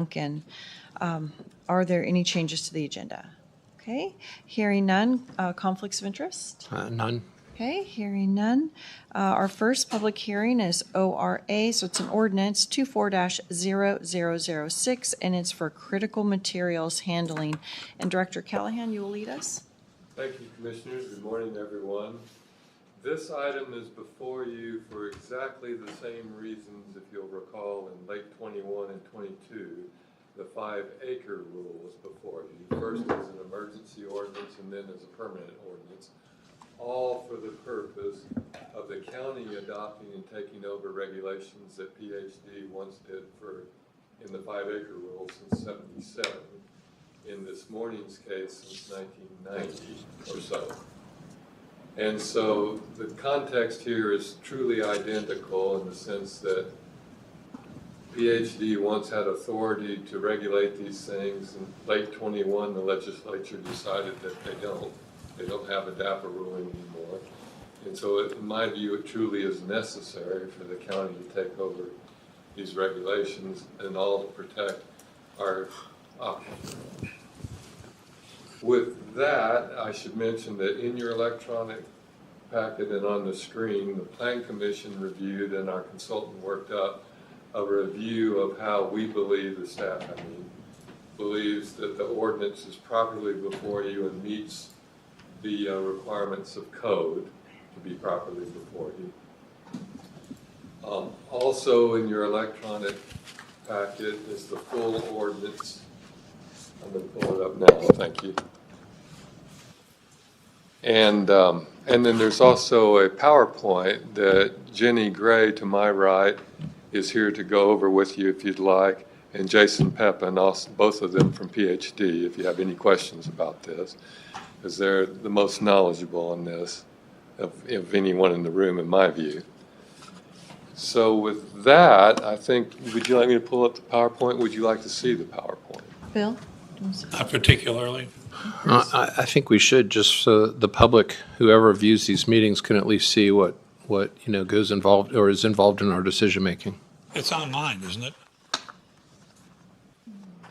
And are there any changes to the agenda? Okay, hearing none. Conflicts of interest? None. Okay, hearing none. Our first public hearing is ORA, so it's an ordinance 24-0006, and it's for critical materials handling. And Director Callahan, you will lead us? Thank you, Commissioners. Good morning, everyone. This item is before you for exactly the same reasons, if you'll recall, in late 21 and 22, the 5-acre rule was before you. First as an emergency ordinance and then as a permanent ordinance, all for the purpose of the county adopting and taking over regulations that PhD once did in the 5-acre rule since 77, in this morning's case since 1990 or so. And so the context here is truly identical in the sense that PhD once had authority to regulate these things. In late 21, the legislature decided that they don't have a DAPA ruling anymore. And so in my view, it truly is necessary for the county to take over these regulations and all to protect our aquifers. With that, I should mention that in your electronic packet and on the screen, the Plan Commission reviewed and our consultant worked up a review of how we believe, the staff, believes that the ordinance is properly before you and meets the requirements of code to be properly before you. Also in your electronic packet is the full ordinance. I'm going to pull it up now, thank you. And then there's also a PowerPoint that Jenny Gray, to my right, is here to go over with you if you'd like, and Jason Pepin, also, both of them from PhD, if you have any questions about this, because they're the most knowledgeable on this of anyone in the room, in my view. So with that, I think, would you like me to pull up the PowerPoint? Would you like to see the PowerPoint? Bill? Not particularly. I think we should, just so the public, whoever views these meetings, can at least see what goes involved or is involved in our decision making. It's online, isn't it?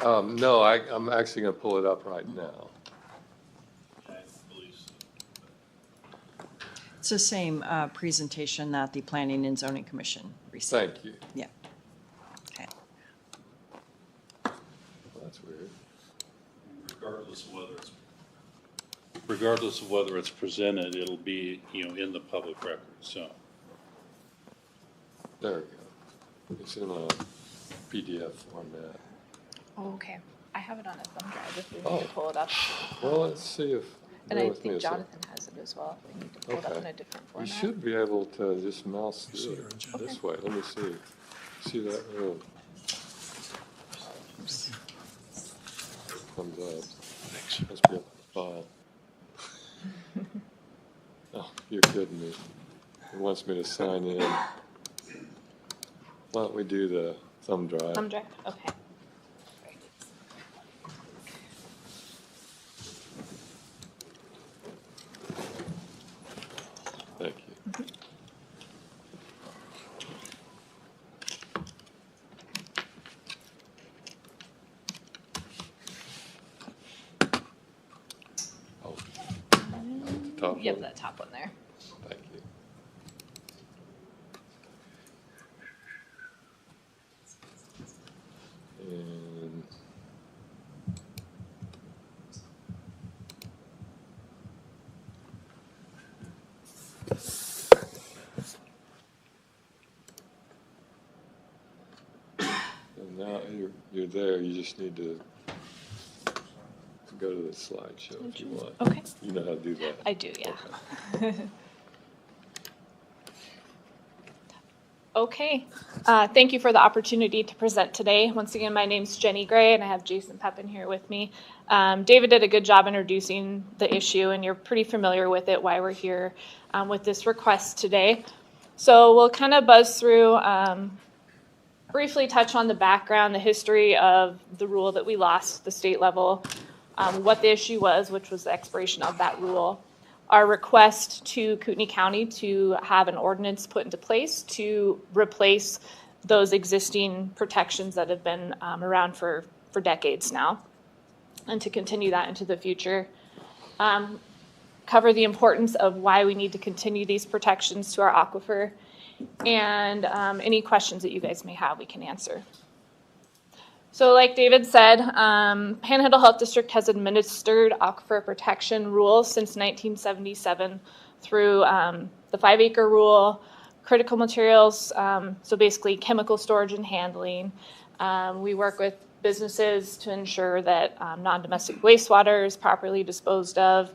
No, I'm actually going to pull it up right now. It's the same presentation that the Planning and Zoning Commission received. Thank you. Yeah. Okay. Well, that's weird. Regardless of whether it's presented, it'll be, in the public record, so. There we go. It's in a PDF format. Oh, okay. I have it on a thumb drive if we need Oh. to pull it up. Well, let's see if. And bear I with me think a sec. Jonathan has it as well if we need to pull it up in a different You format. should be able to just mouse See through your it agenda. this way. Let me see. See that? Oh. Comes up. Thanks. Must be a file. Oh, you're kidding me. It wants me to sign in. Why don't we do the thumb drive? Thumb drive? Okay. Thank you. Oh, top Yep, one. that top one there. Thank you. And now you're there. You just need to go to the slideshow if you want. Okay. You know how to do that. I do, yeah. Okay. Okay. Thank you for the opportunity to present today. Once again, my name's Jenny Gray, and I have Jason Pepin here with me. David did a good job introducing the issue, and you're pretty familiar with it, why we're here with this request today. So we'll kind of buzz through, briefly touch on the background, the history of the rule that we lost at the state level, what the issue was, which was the expiration of that rule, our request to Kootenai County to have an ordinance put into place to replace those existing protections that have been around for decades now, and to continue that into the future. Cover the importance of why we need to continue these protections to our aquifer, and any questions that you guys may have, we can answer. So like David said, Panhandle Health District has administered aquifer protection rules since 1977 through the 5-acre rule, critical materials, so basically chemical storage and handling. We work with businesses to ensure that non-domestic wastewater is properly disposed of.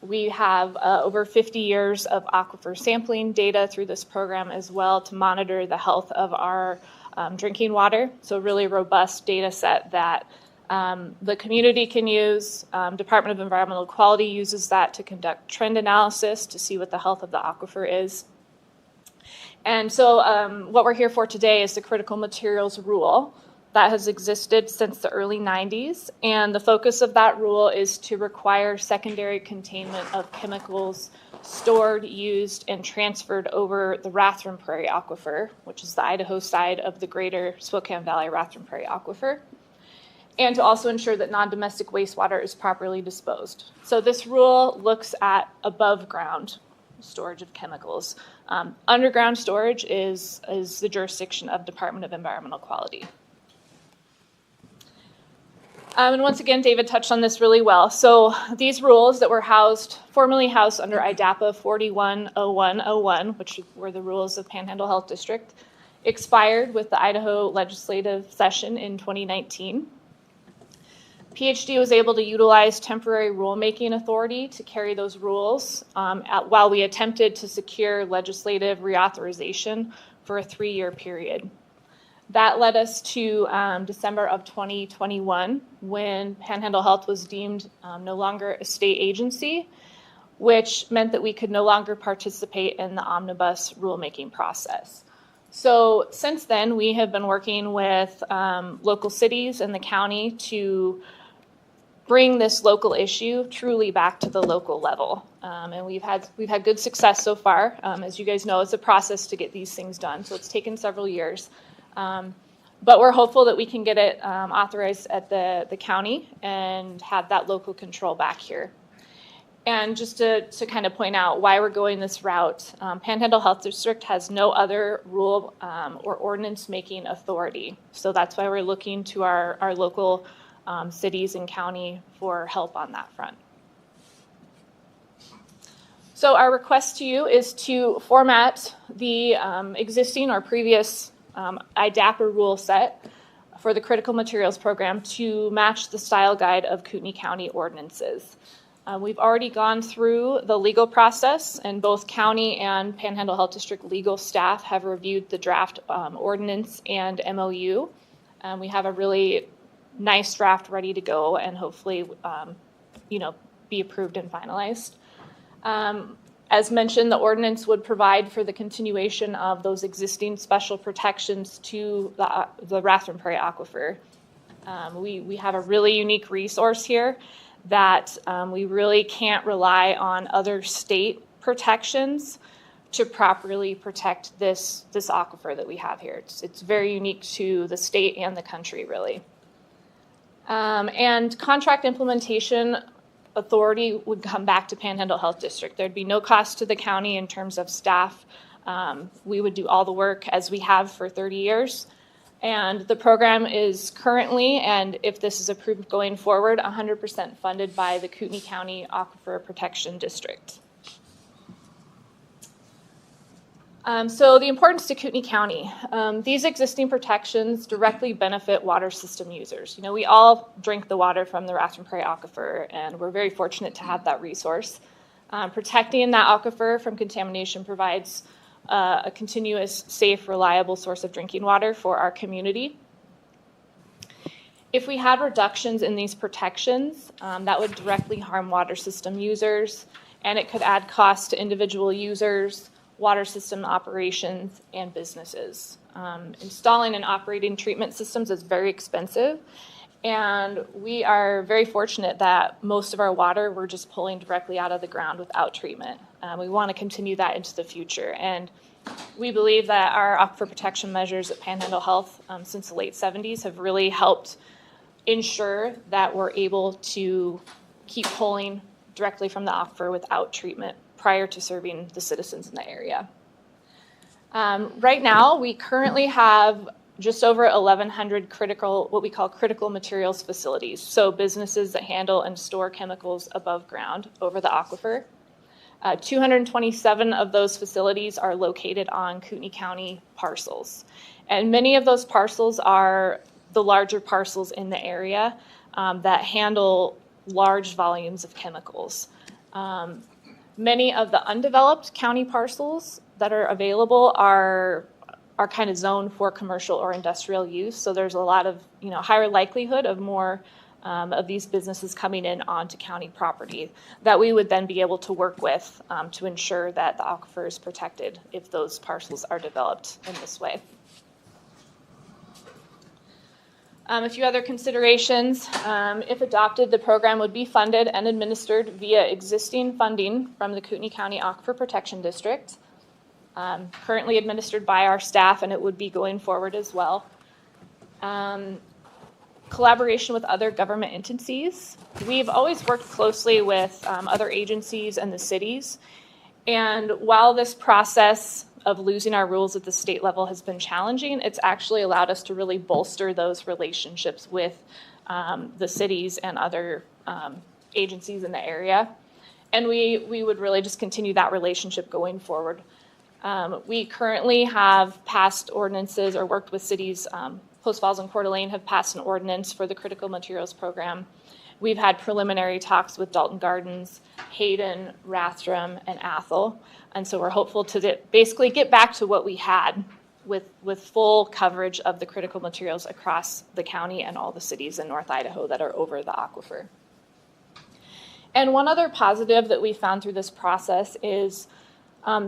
We have over 50 years of aquifer sampling data through this program as well to monitor the health of our drinking water. So really robust data set that the community can use. Department of Environmental Quality uses that to conduct trend analysis to see what the health of the aquifer is. And so what we're here for today is the critical materials rule that has existed since the early 90s. And the focus of that rule is to require secondary containment of chemicals stored, used, and transferred over the Rathdrum Prairie Aquifer, which is the Idaho side of the greater Spokane Valley Rathdrum Prairie Aquifer, and to also ensure that non-domestic wastewater is properly disposed. So this rule looks at above ground storage of chemicals. Underground storage is the jurisdiction of Department of Environmental Quality. And once again, David touched on this really well. So these rules that were formerly housed under IDAPA 410101, which were the rules of Panhandle Health District, expired with the Idaho legislative session in 2019. PHD was able to utilize temporary rulemaking authority to carry those rules while we attempted to secure legislative reauthorization for a 3-year period. That led us to December of 2021, when Panhandle Health was deemed no longer a state agency, which meant that we could no longer participate in the omnibus rulemaking process. So since then, we have been working with local cities and the county to bring this local issue truly back to the local level. And we've had good success so far. As you guys know, it's a process to get these things done, so it's taken several years. But we're hopeful that we can get it authorized at the county and have that local control back here. And just to kind of point out why we're going this route, Panhandle Health District has no other rule or ordinance making authority. So that's why we're looking to our local cities and county for help on that front. So our request to you is to format the existing or previous IDAPA rule set for the critical materials program to match the style guide of Kootenai County ordinances. We've already gone through the legal process, and both county and Panhandle Health District legal staff have reviewed the draft ordinance and MOU. We have a really nice draft ready to go and hopefully be approved and finalized. As mentioned, the ordinance would provide for the continuation of those existing special protections to the Rathdrum Prairie Aquifer. We have a really unique resource here that we really can't rely on other state protections to properly protect this aquifer that we have here. It's very unique to the state and the country, really. And contract implementation authority would come back to Panhandle Health District. There'd be no cost to the county in terms of staff. We would do all the work as we have for 30 years. And the program is currently, and if this is approved going forward, 100% funded by the Kootenai County Aquifer Protection District. So the importance to Kootenai County. These existing protections directly benefit water system users. We all drink the water from the Rathdrum Prairie Aquifer, and we're very fortunate to have that resource. Protecting that aquifer from contamination provides a continuous, safe, reliable source of drinking water for our community. If we had reductions in these protections, that would directly harm water system users, and it could add costs to individual users, water system operations, and businesses. Installing and operating treatment systems is very expensive, and we are very fortunate that most of our water we're just pulling directly out of the ground without treatment. We want to continue that into the future, and We believe that our aquifer protection measures at Panhandle Health since the late 70s have really helped ensure that we're able to keep pulling directly from the aquifer without treatment prior to serving the citizens in the area. Right now, we currently have just over 1,100 critical, what we call critical materials facilities, so businesses that handle and store chemicals above ground over the aquifer. 227 of those facilities are located on Kootenai County parcels, and many of those parcels are the larger parcels in the area that handle large volumes of chemicals. Many of the undeveloped county parcels that are available are kind of zoned for commercial or industrial use. So there's a lot of, higher likelihood of more of these businesses coming in onto county property that we would then be able to work with to ensure that the aquifer is protected if those parcels are developed in this way. A few other considerations. If adopted, the program would be funded and administered via existing funding from the Kootenai County Aquifer Protection District, currently administered by our staff, and it would be going forward as well. Collaboration with other government entities. We've always worked closely with other agencies and the cities, and while this process of losing our rules at the state level has been challenging, it's actually allowed us to really bolster those relationships with the cities and other agencies in the area. And we would really just continue that relationship going forward. We currently have passed ordinances or worked with cities. Post Falls and Coeur d'Alene have passed an ordinance for the critical materials program. We've had preliminary talks with Dalton Gardens, Hayden, Rathdrum, and Athol. And so we're hopeful to basically get back to what we had with full coverage of the critical materials across the county and all the cities in North Idaho that are over the aquifer. And one other positive that we found through this process is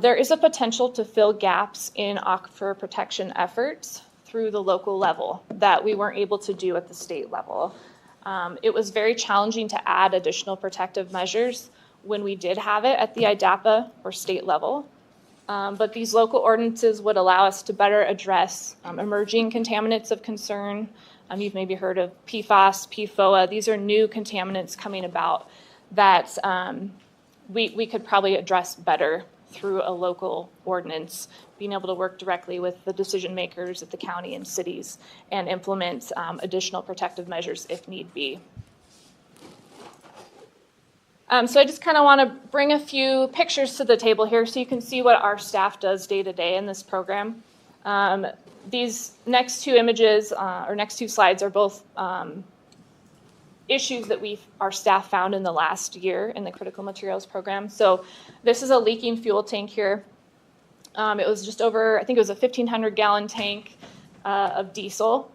there is a potential to fill gaps in aquifer protection efforts through the local level that we weren't able to do at the state level. It was very challenging to add additional protective measures when we did have it at the IDAPA or state level. But these local ordinances would allow us to better address emerging contaminants of concern. You've maybe heard of PFAS, PFOA. These are new contaminants coming about that we could probably address better through a local ordinance, being able to work directly with the decision makers at the county and cities and implement additional protective measures if need be. So I just kind of want to bring a few pictures to the table here so you can see what our staff does day to day in this program. These next two images or next two slides are both issues that our staff found in the last year in the critical materials program. So this is a leaking fuel tank here. It was just over, I think it was a 1,500 gallon tank of diesel.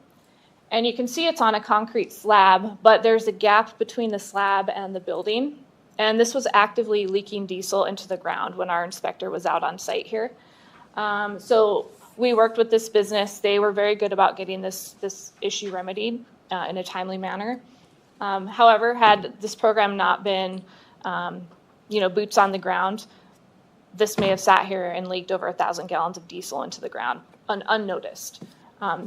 And you can see it's on a concrete slab, but there's a gap between the slab and the building. And this was actively leaking diesel into the ground when our inspector was out on site here. So we worked with this business. They were very good about getting this issue remedied in a timely manner. However, had this program not been, boots on the ground, this may have sat here and leaked over 1,000 gallons of diesel into the ground unnoticed.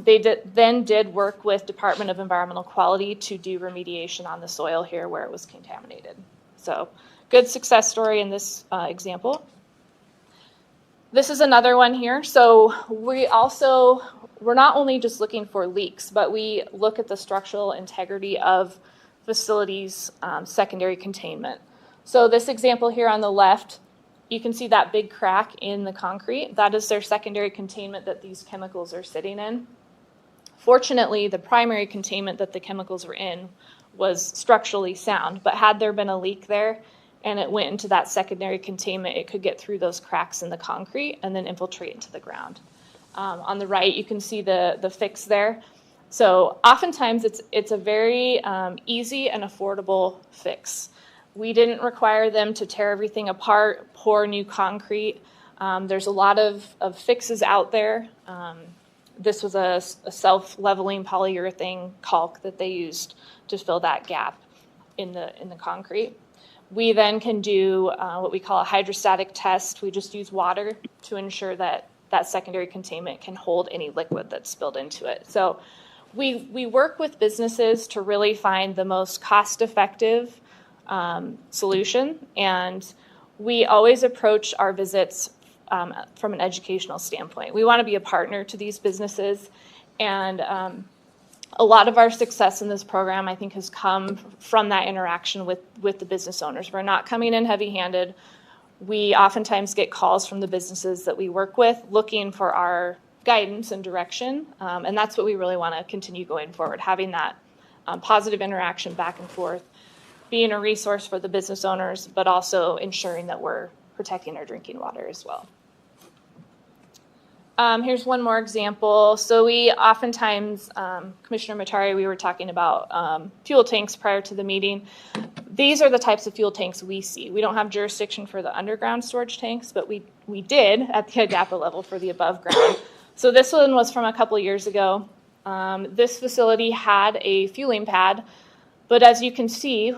They did work with Department of Environmental Quality to do remediation on the soil here where it was contaminated. So good success story in this example. This is another one here. So we're not only just looking for leaks, but we look at the structural integrity of facilities' secondary containment. So this example here on the left, you can see that big crack in the concrete. That is their secondary containment that these chemicals are sitting in. Fortunately, the primary containment that the chemicals were in was structurally sound, but had there been a leak there and it went into that secondary containment, it could get through those cracks in the concrete and then infiltrate into the ground. On the right, you can see the fix there. So oftentimes it's a very easy and affordable fix. We didn't require them to tear everything apart, pour new concrete. There's a lot of fixes out there. This was a self-leveling polyurethane caulk that they used to fill that gap in the concrete. We then can do what we call a hydrostatic test. We just use water to ensure that that secondary containment can hold any liquid that's spilled into it. So we work with businesses to really find the most cost-effective solution, and we always approach our visits from an educational standpoint. We want to be a partner to these businesses, and a lot of our success in this program, I think, has come from that interaction with the business owners. We're not coming in heavy-handed. We oftentimes get calls from the businesses that we work with looking for our guidance and direction, and that's what we really want to continue going forward, having that positive interaction back and forth, being a resource for the business owners, but also ensuring that we're protecting our drinking water as well. Here's one more example. So we oftentimes, Commissioner Matari, we were talking about fuel tanks prior to the meeting. These are the types of fuel tanks we see. We don't have jurisdiction for the underground storage tanks, but we did at the IDAPA level for the above ground. So this one was from a couple years ago. This facility had a fueling pad, but as you can see,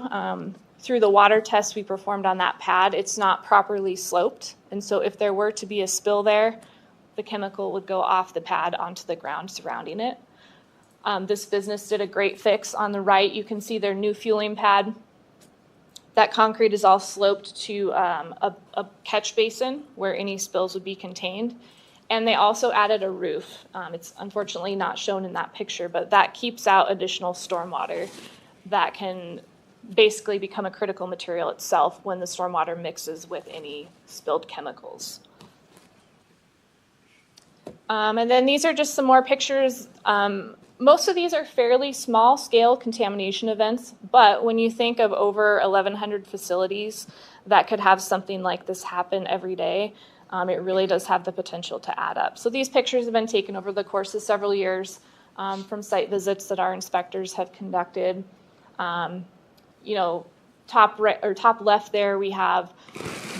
through the water test we performed on that pad, it's not properly sloped. And so if there were to be a spill there, the chemical would go off the pad onto the ground surrounding it. This business did a great fix. On the right, you can see their new fueling pad. That concrete is all sloped to a catch basin where any spills would be contained. And they also added a roof. It's unfortunately not shown in that picture, but that keeps out additional stormwater that can basically become a critical material itself when the stormwater mixes with any spilled chemicals. And then these are just some more pictures. Most of these are fairly small scale contamination events, but when you think of over 1,100 facilities that could have something like this happen every day, it really does have the potential to add up. So these pictures have been taken over the course of several years from site visits that our inspectors have conducted. You know, top left there, we have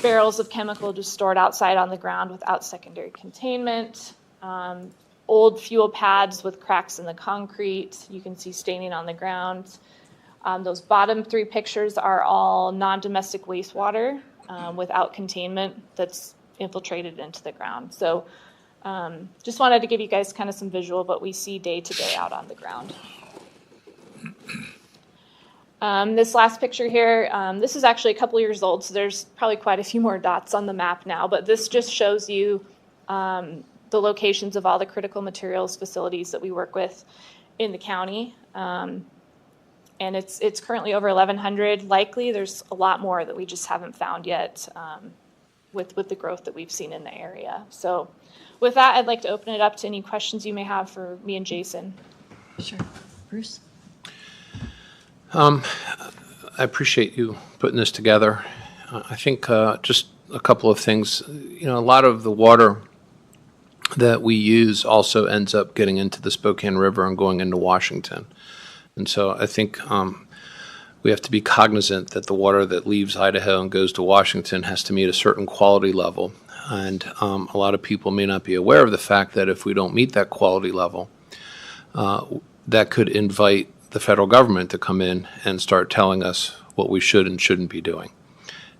barrels of chemical just stored outside on the ground without secondary containment. Old fuel pads with cracks in the concrete. You can see staining on the ground. Those bottom three pictures are all non-domestic wastewater without containment that's infiltrated into the ground. So just wanted to give you guys kind of some visual of what we see day to day out on the ground. This last picture here, this is actually a couple years old, so there's probably quite a few more dots on the map now, but this just shows you the locations of all the critical materials facilities that we work with in the county. And it's currently over 1,100. Likely there's a lot more that we just haven't found yet with the growth that we've seen in the area. So with that, I'd like to open it up to any questions you may have for me and Jason. Sure. Bruce? I appreciate you putting this together. I think just a couple of things. You know, a lot of the water that we use also ends up getting into the Spokane River and going into Washington. And so I think we have to be cognizant that the water that leaves Idaho and goes to Washington has to meet a certain quality level. And a lot of people may not be aware of the fact that if we don't meet that quality level, that could invite the federal government to come in and start telling us what we should and shouldn't be doing.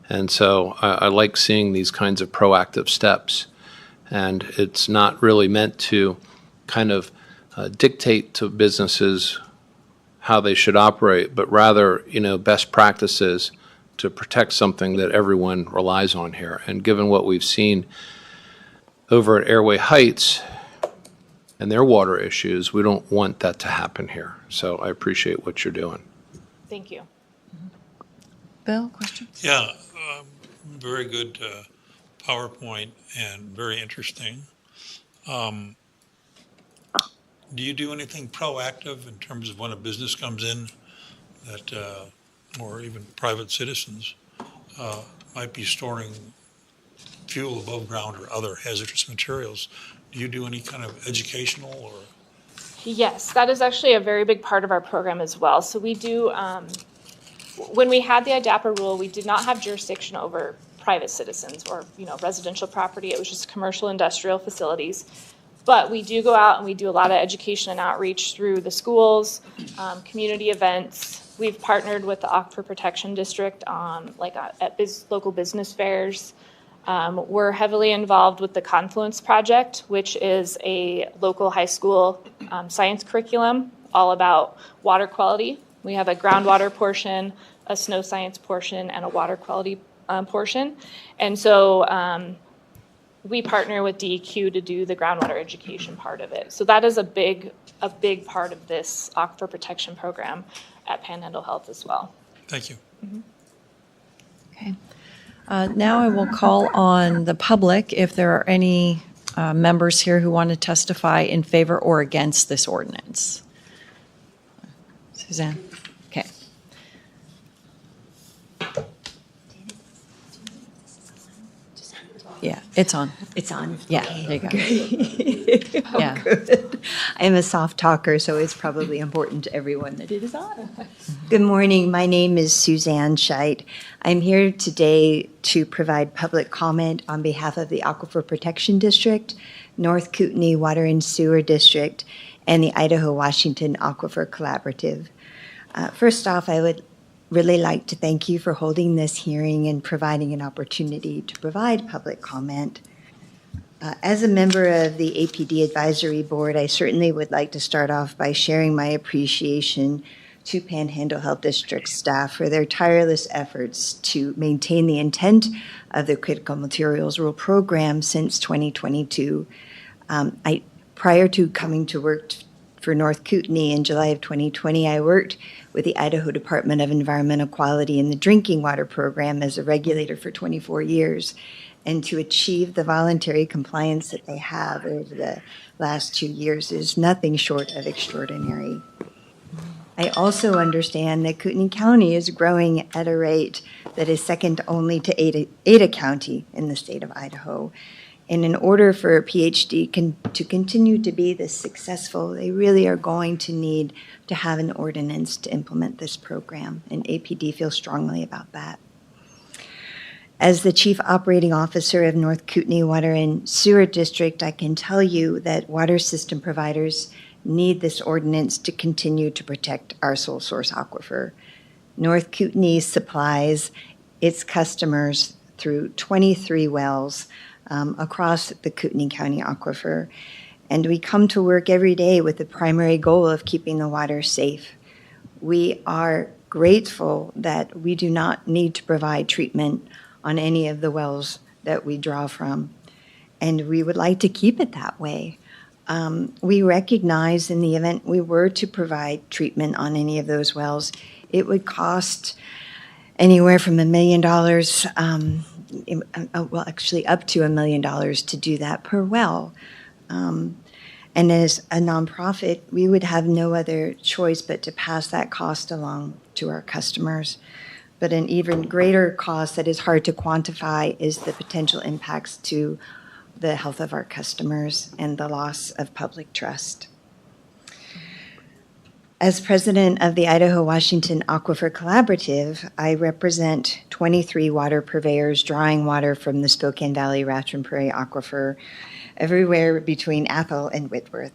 And so I like seeing these kinds of proactive steps. And it's not really meant to kind of dictate to businesses how they should operate, but rather, you know, best practices to protect something that everyone relies on here. And given what we've seen over at Airway Heights and their water issues, we don't want that to happen here. So I appreciate what you're doing. Thank you. Bill, questions? Yeah, very good PowerPoint and very interesting. Do you do anything proactive in terms of when a business comes in that, or even private citizens, might be storing fuel above ground or other hazardous materials? Do you do any kind of educational or? Yes, that is actually a very big part of our program as well. So we do, when we had the IDAPA rule, we did not have jurisdiction over private citizens or, you know, residential property. It was just commercial industrial facilities. But we do go out and we do a lot of education and outreach through the schools, community events. We've partnered with the Aquifer Protection District on at local business fairs. We're heavily involved with the Confluence Project, which is a local high school science curriculum all about water quality. We have a groundwater portion, a snow science portion, and a water quality portion. And so we partner with DEQ to do the groundwater education part of it. So that is a big part of this aquifer protection program at Panhandle Health as well. Thank you. Okay. Now I will call on the public if there are any members here who want to testify in favor or against this ordinance. Suzanne? Okay. Yeah, it's on. It's on. Yeah, there you go. Yeah. Good. I'm a soft talker, so it's probably important to everyone that it is on. Good morning. My name is Suzanne Scheit. I'm here today to provide public comment on behalf of the Aquifer Protection District, North Kootenai Water and Sewer District, and the Idaho-Washington Aquifer Collaborative. First off, I would really like to thank you for holding this hearing and providing an opportunity to provide public comment. As a member of the APD Advisory Board, I certainly would like to start off by sharing my appreciation to Panhandle Health District staff for their tireless efforts to maintain the intent of the Critical Materials Rule program since 2022. Prior to coming to work for North Kootenai in July of 2020, I worked with the Idaho Department of Environmental Quality in the drinking water program as a regulator for 24 years. And to achieve the voluntary compliance that they have over the last 2 years is nothing short of extraordinary. I also understand that Kootenai County is growing at a rate that is second only to Ada County in the state of Idaho. And in order for a PhD to continue to be this successful, they really are going to need to have an ordinance to implement this program, and APD feels strongly about that. As the Chief Operating Officer of North Kootenai Water and Sewer District, I can tell you that water system providers need this ordinance to continue to protect our sole source aquifer. North Kootenai supplies its customers through 23 wells across the Kootenai County aquifer, and we come to work every day with the primary goal of keeping the water safe. We are grateful that we do not need to provide treatment on any of the wells that we draw from, and we would like to keep it that way. We recognize in the event we were to provide treatment on any of those wells, it would cost anywhere from $1 million, well, actually up to $1 million to do that per well. And as a nonprofit, we would have no other choice but to pass that cost along to our customers. But an even greater cost that is hard to quantify is the potential impacts to the health of our customers and the loss of public trust. As president of the Idaho-Washington Aquifer Collaborative, I represent 23 water purveyors drawing water from the Spokane Valley Ratron Prairie Aquifer everywhere between Athol and Whitworth.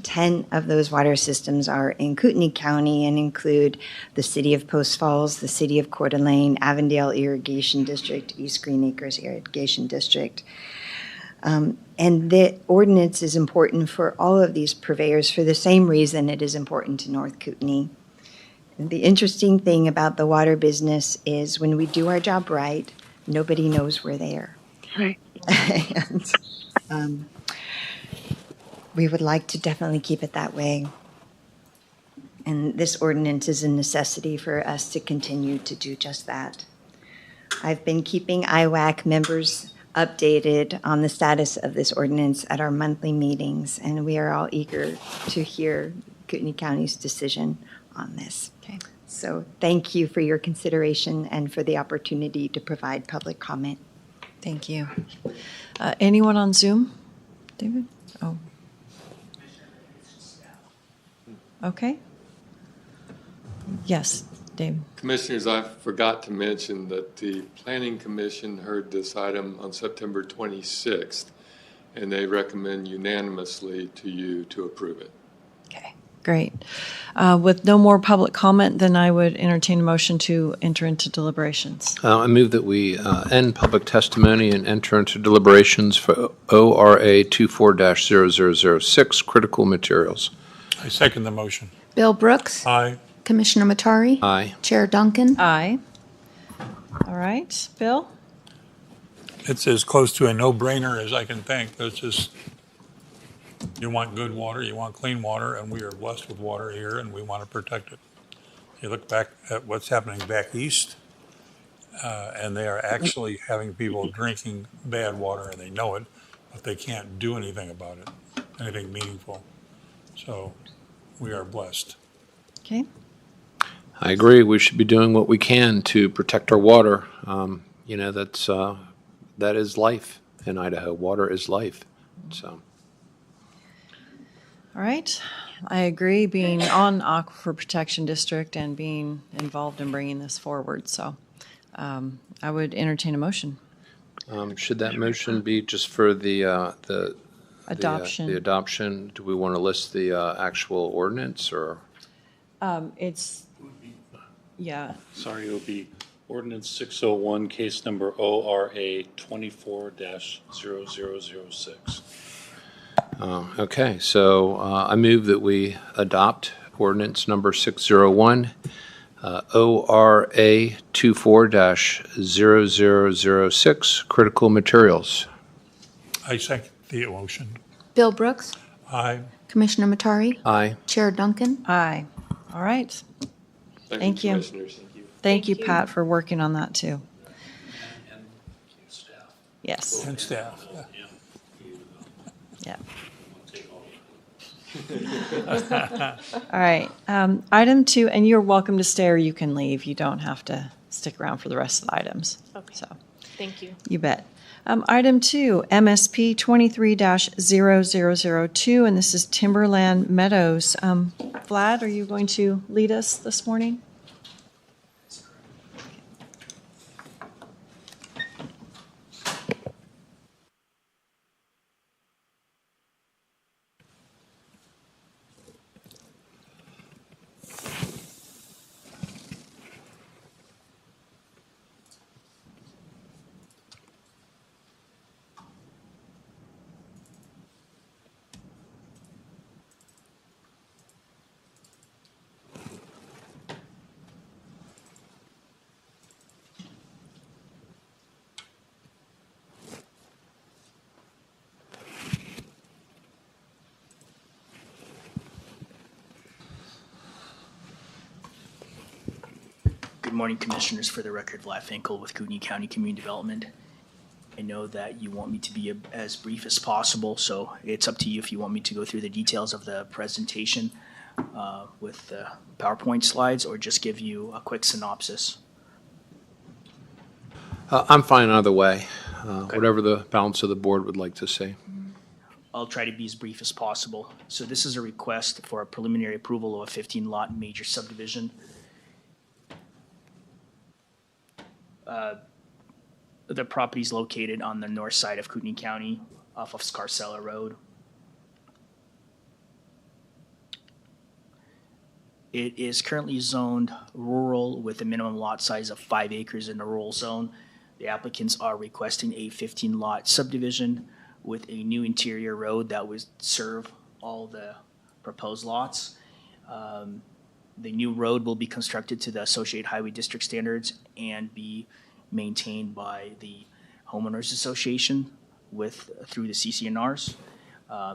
10 of those water systems are in Kootenai County and include the City of Post Falls, the City of Coeur d'Alene, Avondale Irrigation District, East Green Acres Irrigation District. And the ordinance is important for all of these purveyors for the same reason it is important to North Kootenai. And the interesting thing about the water business is when we do our job right, nobody knows we're there. Right. And we would like to definitely keep it that way. And this ordinance is a necessity for us to continue to do just that. I've been keeping IWAC members updated on the status of this ordinance at our monthly meetings, and we are all eager to hear Kootenai County's decision on this. Okay. So thank you for your consideration and for the opportunity to provide public comment. Thank you. Anyone on Zoom? David? Oh. Okay. Yes, Dave. Commissioners, I forgot to mention that the Planning Commission heard this item on September 26th, and they recommend unanimously to you to approve it. Okay. Great. With no more public comment, then I would entertain a motion to enter into deliberations. I move that we end public testimony and enter into deliberations for ORA 24-0006, critical materials. I second the motion. Bill Brooks. Aye. Commissioner Matari. Aye. Chair Duncan. Aye. All right, Bill? It's as close to a no-brainer as I can think. It's just, you want good water, you want clean water, and we are blessed with water here, and we want to protect it. You look back at what's happening back east, and they are actually having people drinking bad water, and they know it, but they can't do anything about it, anything meaningful. So we are blessed. Okay. I agree. We should be doing what we can to protect our water. That is life in Idaho. Water is life. So. All right. I agree, being on Aquifer Protection District and being involved in bringing this forward. So I would entertain a motion. Should that motion be just for the Adoption. The adoption? Do we want to list the actual ordinance or? Yeah. Sorry, it'll be ordinance 601, case number ORA 24-0006. Okay, so I move that we adopt ordinance number 601, ORA 24-0006, critical materials. I second the motion. Bill Brooks. Aye. Commissioner Matari. Aye. Chair Duncan. Aye. All right. Thank you. Commissioners. Thank you. Thank you, Pat, for working on that too. And staff. Yes. And staff. Yeah. All right. Item 2, and you're welcome to stay or you can leave. You don't have to stick around for the rest of the items. Okay. So Thank you. you bet. Item 2, MSP 23-0002, and this is Timberland Meadows. Vlad, are you going to lead us this morning? Good morning, Commissioners. For the record, Vlad Finkel with Kootenai County Community Development. I know that you want me to be as brief as possible, so it's up to you if you want me to go through the details of the presentation with the PowerPoint slides or just give you a quick synopsis. I'm fine either way, Okay. whatever the balance of the board would like to see. I'll try to be as brief as possible. So this is a request for a preliminary approval of a 15-lot major subdivision. The property is located on the north side of Kootenai County off of Scarcella Road. It is currently zoned rural with a minimum lot size of 5 acres in the rural zone. The applicants are requesting a 15-lot subdivision with a new interior road that would serve all the proposed lots. The new road will be constructed to the Associated Highway District standards and be maintained by the Homeowners Association through the CCNRs.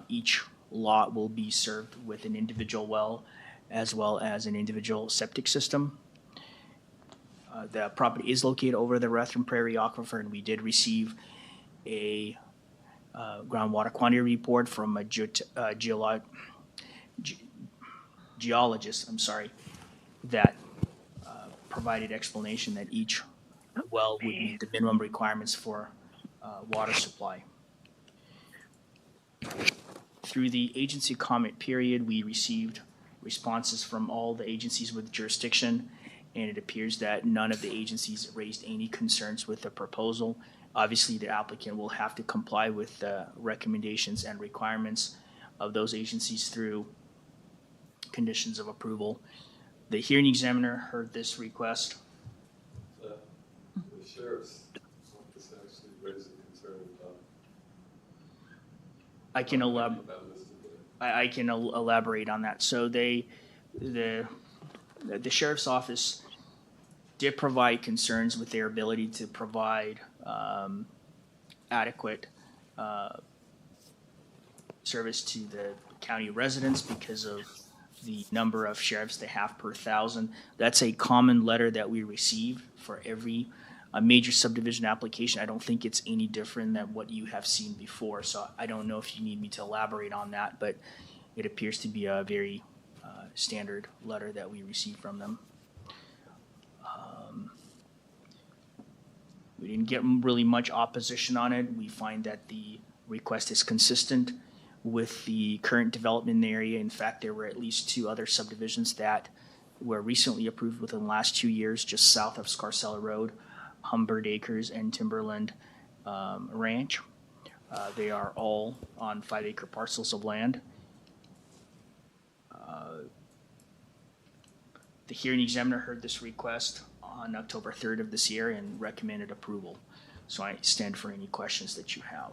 Each lot will be served with an individual well as well as an individual septic system. The property is located over the Rutherford Prairie Aquifer, and we did receive a groundwater quantity report from a geologist, that provided explanation that each well would meet the minimum requirements for water supply. Through the agency comment period, we received responses from all the agencies with jurisdiction, and it appears that none of the agencies raised any concerns with the proposal. Obviously, the applicant will have to comply with the recommendations and requirements of those agencies through conditions of approval. The hearing examiner heard this request. The sheriff's office actually raised a concern about. I can elaborate on that. So the sheriff's office did provide concerns with their ability to provide adequate service to the county residents because of the number of sheriffs they have per 1,000. That's a common letter that we receive for every major subdivision application. I don't think it's any different than what you have seen before, so I don't know if you need me to elaborate on that, but it appears to be a very standard letter that we receive from them. We didn't get really much opposition on it. We find that the request is consistent with the current development in the area. In fact, there were at least 2 other subdivisions that were recently approved within the last 2 years, just south of Scarcella Road, Humbird Acres and Timberland Ranch. They are all on 5-acre parcels of land. The hearing examiner heard this request on October 3rd of this year and recommended approval. So I stand for any questions that you have.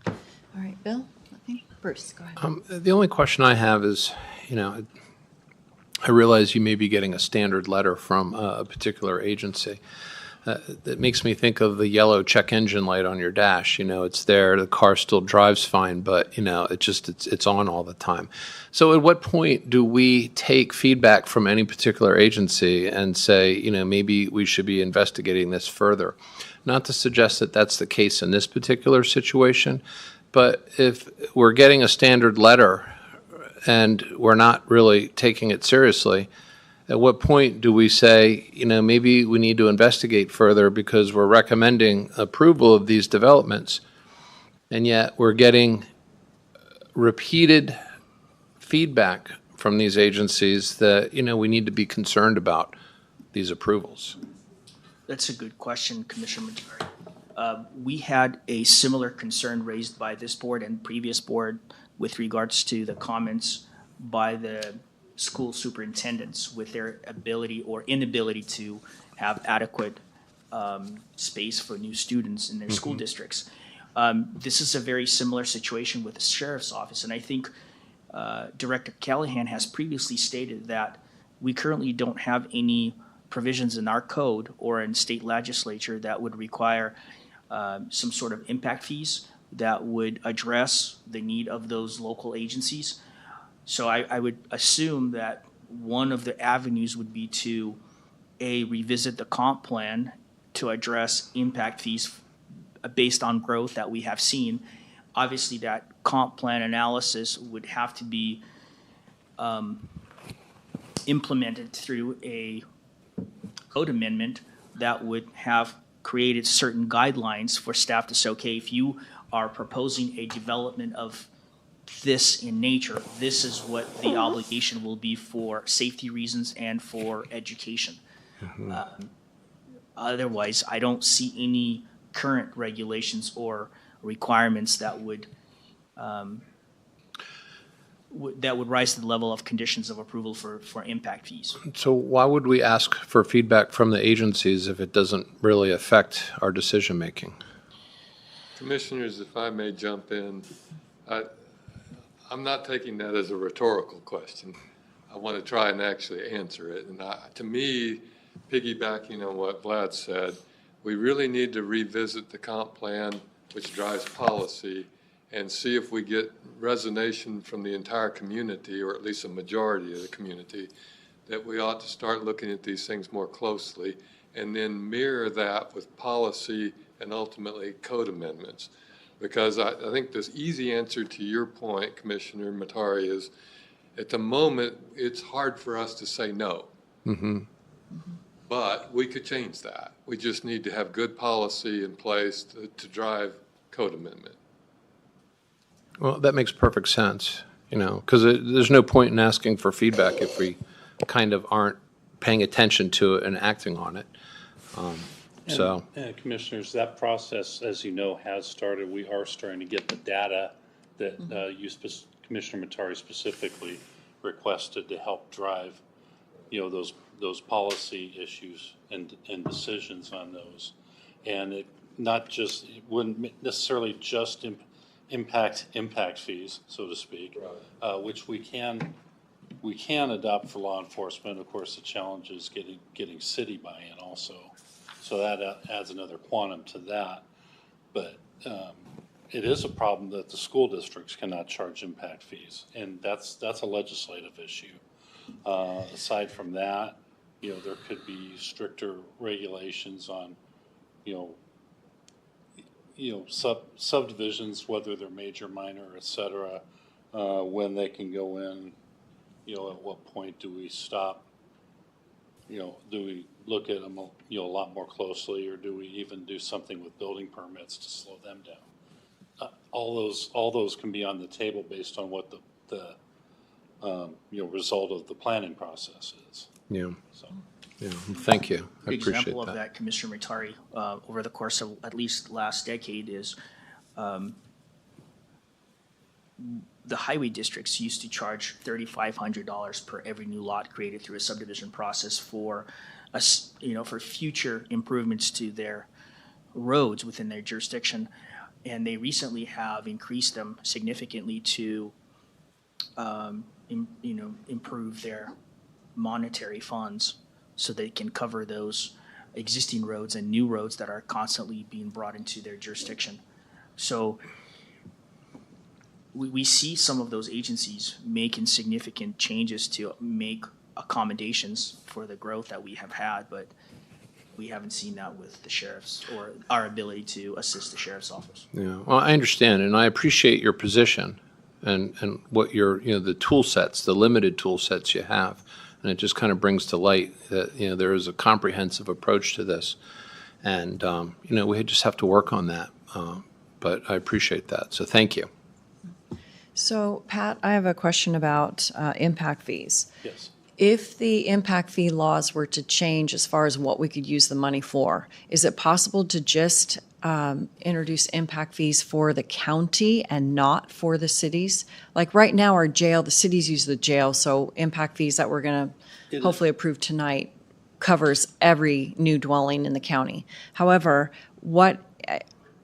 All right, Bill? Nothing? Bruce, go ahead. The only question I have is, I realize you may be getting a standard letter from a particular agency. That makes me think of the yellow check engine light on your dash. It's there, the car still drives fine, but it's on all the time. So at what point do we take feedback from any particular agency and say, maybe we should be investigating this further? Not to suggest that that's the case in this particular situation, but if we're getting a standard letter and we're not really taking it seriously, at what point do we say, maybe we need to investigate further because we're recommending approval of these developments, and yet we're getting repeated feedback from these agencies that, we need to be concerned about these approvals? That's a good question, Commissioner Matari. We had a similar concern raised by this board and previous board with regards to the comments by the school superintendents with their ability or inability to have adequate space for new students in their school districts. This is a very similar situation with the sheriff's office, and I think Director Callahan has previously stated that we currently don't have any provisions in our code or in state legislature that would require some sort of impact fees that would address the need of those local agencies. So I would assume that one of the avenues would be to revisit the comp plan to address impact fees based on growth that we have seen. Obviously, that comp plan analysis would have to be implemented through a code amendment that would have created certain guidelines for staff to say, okay, if you are proposing a development of this in nature, this is what the obligation will be for safety reasons and for education. Otherwise, I don't see any current regulations or requirements that would rise to the level of conditions of approval for impact fees. So why would we ask for feedback from the agencies if it doesn't really affect our decision making? Commissioners, if I may jump in, I'm not taking that as a rhetorical question. I want to try and actually answer it. And to me, piggybacking on what Vlad said, we really need to revisit the comp plan, which drives policy, and see if we get resonation from the entire community, or at least a majority of the community, that we ought to start looking at these things more closely, and then mirror that with policy and ultimately code amendments. Because I think this easy answer to your point, Commissioner Matari, is at the moment, it's hard for us to say no. But we could change that. We just need to have good policy in place to drive code amendment. Well, that makes perfect sense, because there's no point in asking for feedback if we kind of aren't paying attention to it and acting on it. Commissioners, that process, as you know, has started. We are starting to get the data that Commissioner Matari specifically requested to help drive, those policy issues and decisions on those. And it wouldn't necessarily just impact fees, so to speak, which we can adopt for law enforcement. Of course, the challenge is getting city buy-in also. So that adds another quantum to that. But it is a problem that the school districts cannot charge impact fees, and that's a legislative issue. Aside from that, there could be stricter regulations on, subdivisions, whether they're major, minor, et cetera, when they can go in. At what point do we stop? Do we look at them, a lot more closely, or do we even do something with building permits to slow them down? All those can be on the table based on what the result of the planning process is. Yeah. So. Yeah. Thank you. I Good appreciate example that. of that, Commissioner Matari, over the course of at least last decade is the highway districts used to charge $3,500 per every new lot created through a subdivision process for for future improvements to their roads within their jurisdiction. And they recently have increased them significantly to improve their monetary funds so they can cover those existing roads and new roads that are constantly being brought into their jurisdiction. So we see some of those agencies making significant changes to make accommodations for the growth that we have had, but we haven't seen that with the sheriff's or our ability to assist the sheriff's office. Yeah. Well, I understand, and I appreciate your position and what the tool sets, the limited tool sets you have. And it just kind of brings to light that, there is a comprehensive approach to this. And, we just have to work on that. But I appreciate that. So thank you. So, Pat, I have a question about impact fees. Yes. If the impact fee laws were to change as far as what we could use the money for, is it possible to just introduce impact fees for the county and not for the cities? Like right now, our jail, the cities use the jail, so impact fees that we're going to hopefully approve tonight covers every new dwelling in the county. However, what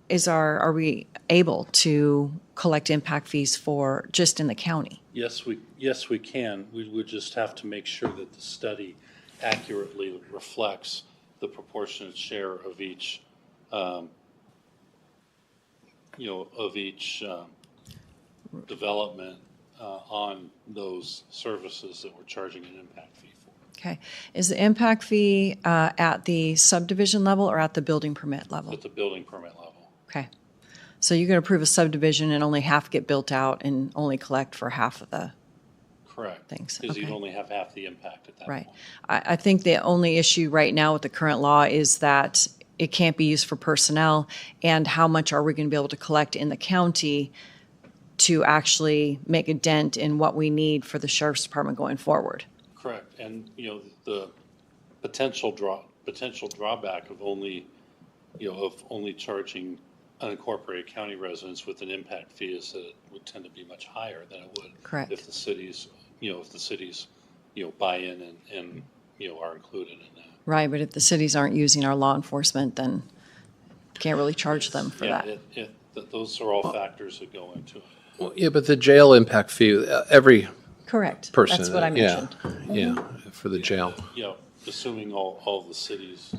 is are we able to collect impact fees for just in the county? Yes, we can. We would just have to make sure that the study accurately reflects the proportionate share of each, development on those services that we're charging an impact fee for. Okay. Is the impact fee at the subdivision level or at the building permit level? At the building permit level. Okay. So you can approve a subdivision and only half get built out and only collect for half of the Correct. things. Because you'd Okay. only have half the impact at that Right. point. I think the only issue right now with the current law is that it can't be used for personnel, and how much are we going to be able to collect in the county to actually make a dent in what we need for the sheriff's department going forward? Correct. And, the potential drawback of only charging unincorporated county residents with an impact fee is that it would tend to be much higher than it would Correct. if the cities buy in and are included in that. Right, but if the cities aren't using our law enforcement, then can't really charge them for that. Those are all factors that go into it. Well, yeah, but the jail impact fee, every Correct. person. That's what I mentioned. Yeah, for the jail. Assuming all the cities,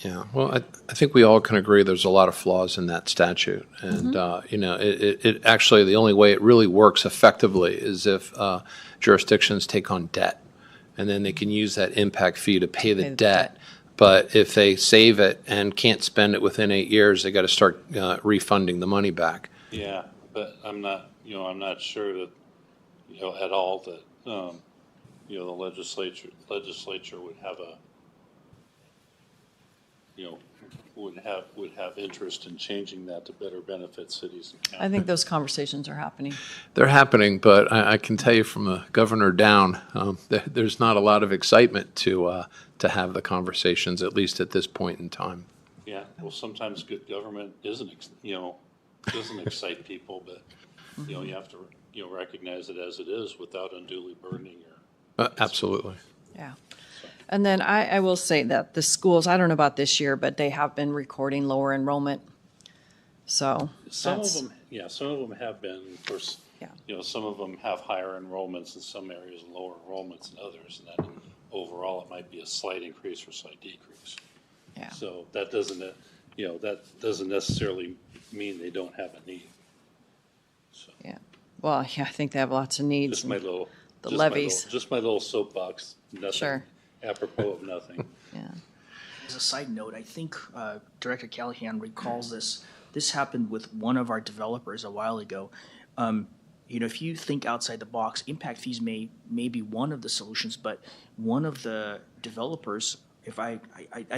Yeah, well, I think we all can agree there's a lot of flaws in that statute. And, it actually, the only way it really works effectively is if jurisdictions take on debt. And then they can use that impact fee to pay the debt. But if they save it and can't spend it within 8 years, they got to start refunding the money back. Yeah, but I'm not sure that, at all that, the legislature would have would have interest in changing that to better benefit cities and counties. I think those conversations are happening. They're happening, but I can tell you from the governor down, there's not a lot of excitement to have the conversations, at least at this point in time. Yeah, well, sometimes good government doesn't excite people, but you have to recognize it as it is without unduly burdening your. Absolutely. Yeah. And then I will say that the schools, I don't know about this year, but they have been recording lower enrollment. So Some that's, of them have been, of course, yeah. some of them have higher enrollments in some areas and lower enrollments in others, and that overall it might be a slight increase or slight decrease. Yeah. So that doesn't necessarily mean they don't have a need. So Yeah. Well, yeah, I think they have lots of needs. just my and little the just my levies. just my little soapbox. Nothing Sure. apropos of nothing. Yeah. As a side note, I think Director Callahan recalls this. This happened with one of our developers a while ago. If you think outside the box, impact fees may be one of the solutions, but one of the developers, if I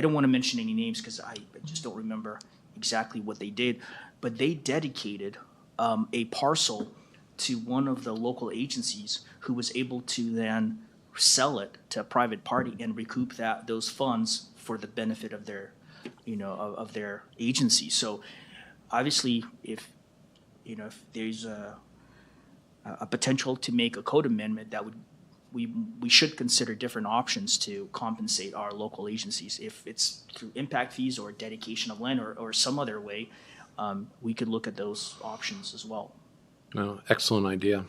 don't want to mention any names because I just don't remember exactly what they did, but they dedicated a parcel to one of the local agencies who was able to then sell it to a private party and recoup those funds for the benefit of their, of their agency. So obviously, if there's a potential to make a code amendment, that would we should consider different options to compensate our local agencies. If it's through impact fees or dedication of land or some other way, we could look at those options as well. No, excellent idea.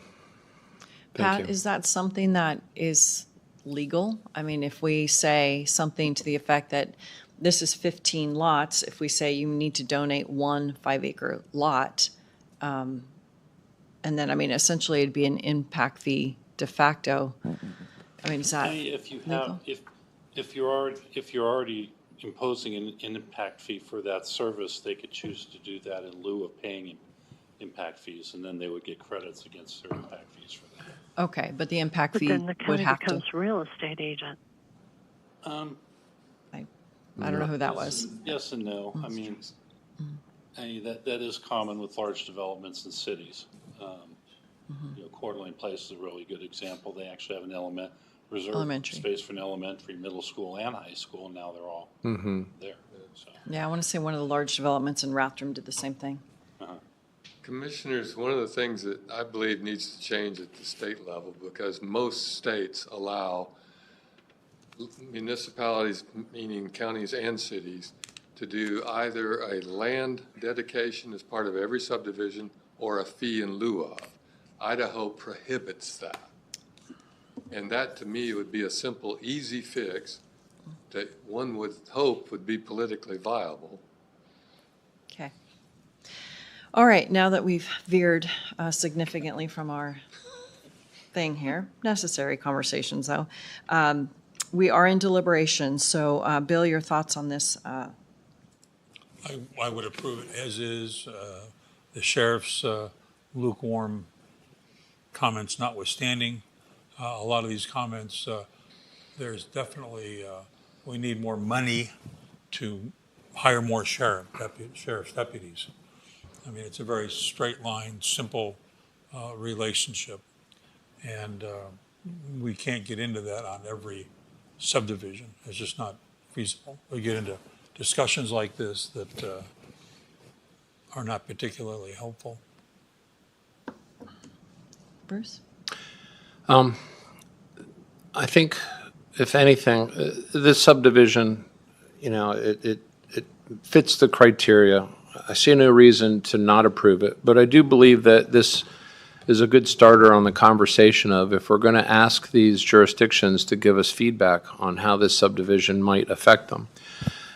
Thank Pat, you. is that something that is legal? I mean, if we say something to the effect that this is 15 lots, if we say you need to donate 1 5-acre lot, and then, I mean, essentially it'd be an impact fee de facto. I mean, is that If you legal? have if you're already imposing an impact fee for that service, they could choose to do that in lieu of paying impact fees, and then they would get credits against their impact fees for that. Okay, but the impact But fee then the would county have becomes to, real estate agent. I don't know who that was. Yes and no. I mean, that is common with large developments in cities. Coeur d'Alene Place is a really good example. They actually have an reserved Elementary. space for an elementary, middle school, and high school, and now they're all there. So, Yeah, I want to say one of the large developments in Rathdrum did the same thing. Commissioners, one of the things that I believe needs to change at the state level, because most states allow municipalities, meaning counties and cities, to do either a land dedication as part of every subdivision or a fee in lieu of. Idaho prohibits that. And that, to me, would be a simple, easy fix that one would hope would be politically viable. Okay. All right, now that we've veered significantly from our thing here, necessary conversations though, we are in deliberation. So Bill, your thoughts on this? I would approve it as is. The sheriff's lukewarm comments notwithstanding. A lot of these comments, there's definitely, we need more money to hire more sheriff's deputies. I mean, it's a very straight line, simple relationship. And we can't get into that on every subdivision. It's just not feasible. We get into discussions like this that are not particularly helpful. Bruce? I think, if anything, this subdivision, it fits the criteria. I see no reason to not approve it, but I do believe that this is a good starter on the conversation of if we're going to ask these jurisdictions to give us feedback on how this subdivision might affect them.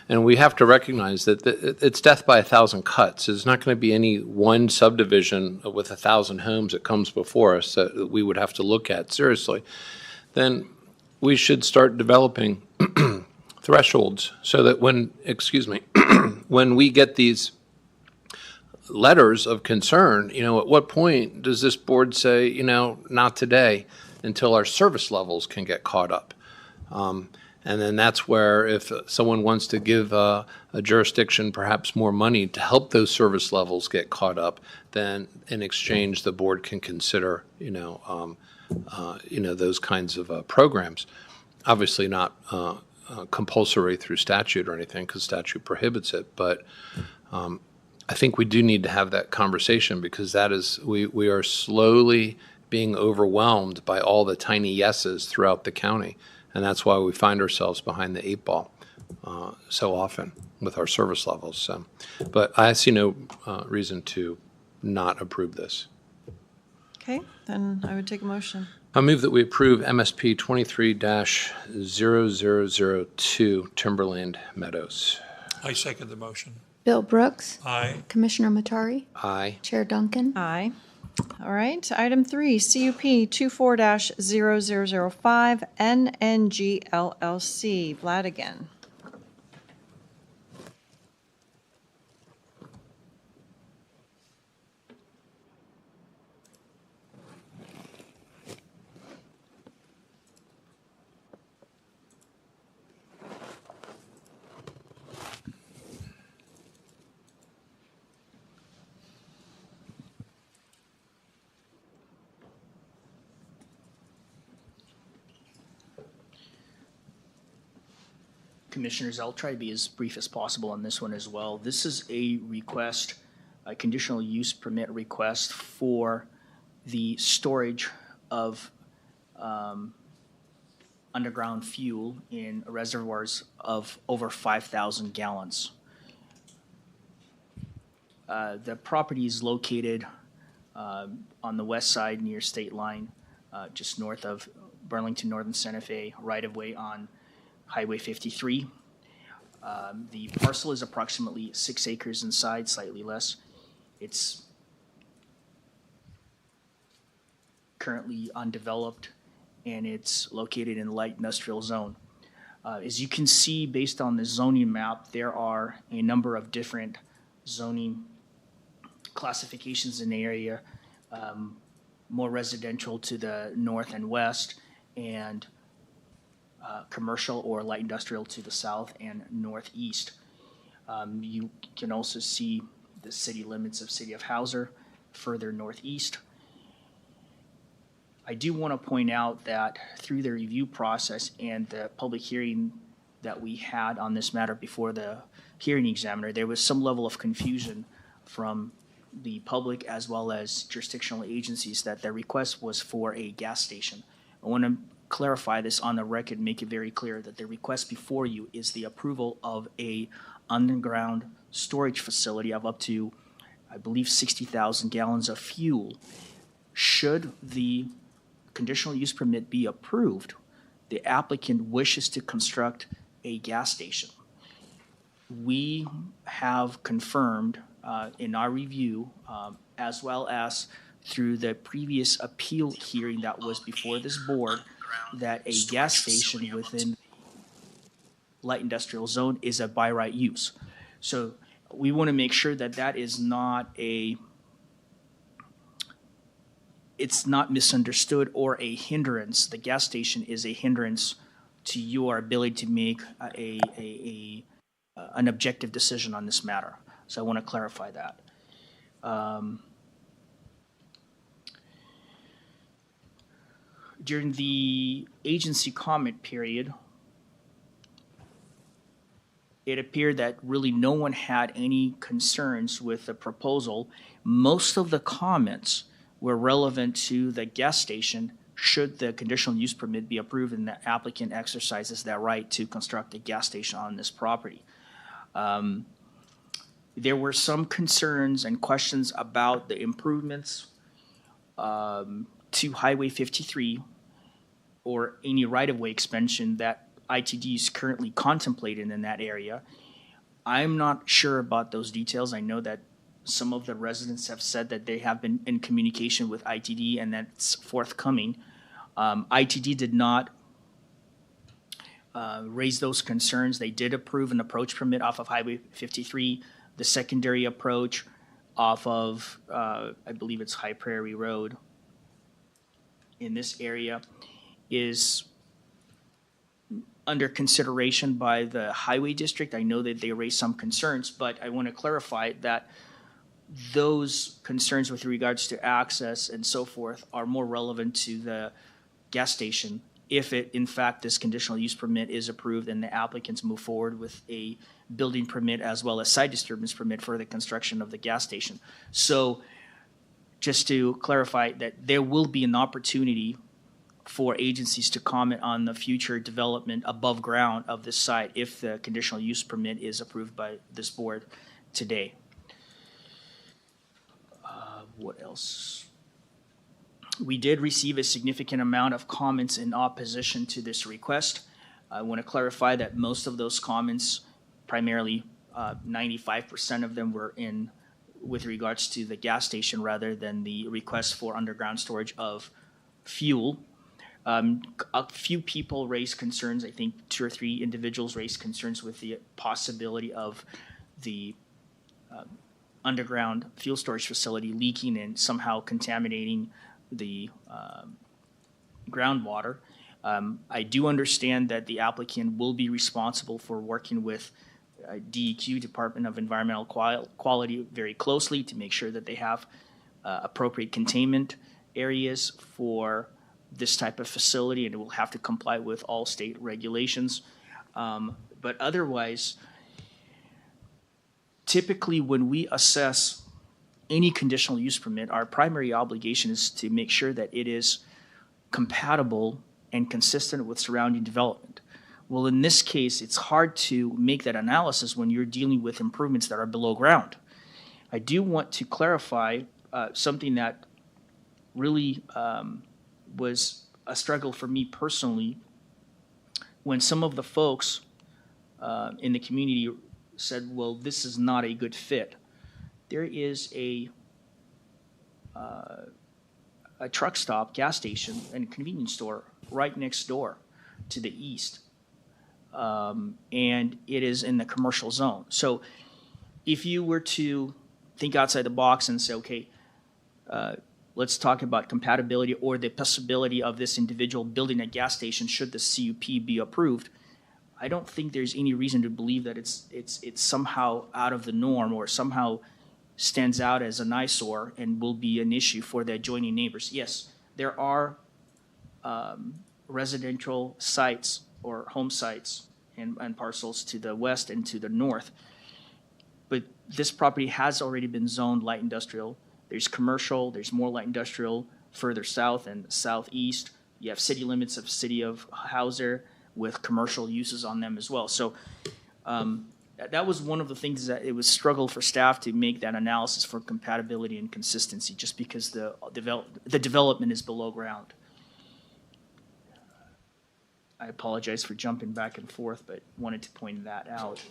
And we have to recognize that it's death by 1,000 cuts. There's not going to be any one subdivision with 1,000 homes that comes before us that we would have to look at seriously. Then we should start developing thresholds so that when we get these letters of concern, at what point does this board say, not today, until our service levels can get caught up? And then that's where if someone wants to give a jurisdiction perhaps more money to help those service levels get caught up, then in exchange the board can consider, those kinds of programs. Obviously not compulsory through statute or anything because statute prohibits it, but I think we do need to have that conversation, because that is, we are slowly being overwhelmed by all the tiny yeses throughout the county. And that's why we find ourselves behind the eight ball so often with our service levels. So, but I see no reason to not approve this. Okay, then I would take a motion. I move that we approve MSP 23-0002 Timberland Meadows. I second the motion. Bill Brooks. Aye. Commissioner Matari. Aye. Chair Duncan. Aye. All right, item 3, CUP 24-0005 NNG LLC. Vlad again. Commissioners, I'll try to be as brief as possible on this one as well. This is a request, a conditional use permit request for the storage of underground fuel in reservoirs of over 5,000 gallons. The property is located on the west side near state line, just north of Burlington, Northern Santa Fe, right of way on Highway 53. The parcel is approximately 6 acres inside, slightly less. It's currently undeveloped, and it's located in the light industrial zone. As you can see, based on the zoning map, there are a number of different zoning classifications in the area, more residential to the north and west, and commercial or light industrial to the south and northeast. You can also see the city limits of City of Hauser further northeast. I do want to point out that through the review process and the public hearing that we had on this matter before the hearing examiner, there was some level of confusion from the public as well as jurisdictional agencies that the request was for a gas station. I want to clarify this on the record, make it very clear that the request before you is the approval of a underground storage facility of up to, I believe, 60,000 gallons of fuel. Should the conditional use permit be approved, the applicant wishes to construct a gas station. We have confirmed in our review, as well as through the previous appeal hearing that was before this board, that a gas station within light industrial zone is a by right use. So we want to make sure that that is not it's not misunderstood or a hindrance. The gas station is a hindrance to your ability to make an objective decision on this matter. So I want to clarify that. During the agency comment period, it appeared that really no one had any concerns with the proposal. Most of the comments were relevant to the gas station should the conditional use permit be approved and the applicant exercises that right to construct a gas station on this property. There were some concerns and questions about the improvements to Highway 53 or any right-of-way expansion that ITD is currently contemplating in that area. I'm not sure about those details. I know that some of the residents have said that they have been in communication with ITD and that's forthcoming. ITD did not raise those concerns. They did approve an approach permit off of Highway 53. The secondary approach off of, I believe it's High Prairie Road in this area is under consideration by the highway district. I know that they raised some concerns, but I want to clarify that those concerns with regards to access and so forth are more relevant to the gas station if it, in fact, this conditional use permit is approved and the applicants move forward with a building permit as well as site disturbance permit for the construction of the gas station. So just to clarify that there will be an opportunity for agencies to comment on the future development above ground of this site if the conditional use permit is approved by this board today. What else? We did receive a significant amount of comments in opposition to this request. I want to clarify that most of those comments, primarily 95% of them, were in with regards to the gas station rather than the request for underground storage of fuel. A few people raised concerns. I think 2 or 3 individuals raised concerns with the possibility of the underground fuel storage facility leaking and somehow contaminating the groundwater. I do understand that the applicant will be responsible for working with DEQ, Department of Environmental Quality, very closely to make sure that they have appropriate containment areas for this type of facility, and it will have to comply with all state regulations. But otherwise, typically when we assess any conditional use permit, our primary obligation is to make sure that it is compatible and consistent with surrounding development. Well, in this case, it's hard to make that analysis when you're dealing with improvements that are below ground. I do want to clarify something that really was a struggle for me personally when some of the folks in the community said, well, this is not a good fit. There is a truck stop, gas station, and convenience store right next door to the east. And it is in the commercial zone. So if you were to think outside the box and say, okay, let's talk about compatibility or the possibility of this individual building a gas station should the CUP be approved, I don't think there's any reason to believe that it's somehow out of the norm or somehow stands out as an eyesore and will be an issue for the adjoining neighbors. Yes, there are residential sites or home sites and parcels to the west and to the north, but this property has already been zoned light industrial. There's commercial, there's more light industrial further south and southeast. You have city limits of city of Hauser with commercial uses on them as well. So that was one of the things that it was struggle for staff to make that analysis for compatibility and consistency, just because the development is below ground. I apologize for jumping back and forth, but wanted to point that out.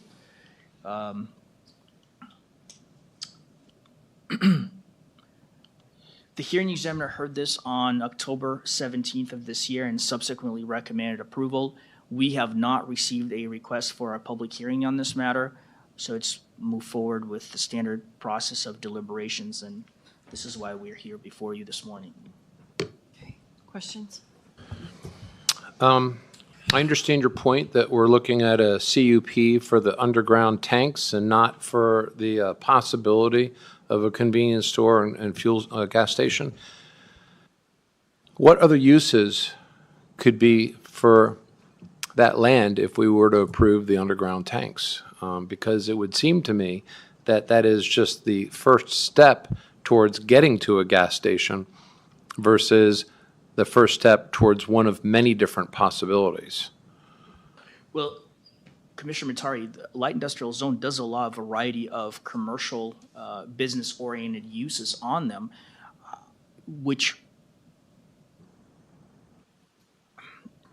The hearing examiner heard this on October 17th of this year and subsequently recommended approval. We have not received a request for a public hearing on this matter, so it's moved forward with the standard process of deliberations, and this is why we're here before you this morning. Okay. Questions? I understand your point that we're looking at a CUP for the underground tanks and not for the possibility of a convenience store and fuel gas station. What other uses could be for that land if we were to approve the underground tanks? Because it would seem to me that that is just the first step towards getting to a gas station versus the first step towards one of many different possibilities. Well, Commissioner Matari, the light industrial zone does allow a variety of commercial business-oriented uses on them, which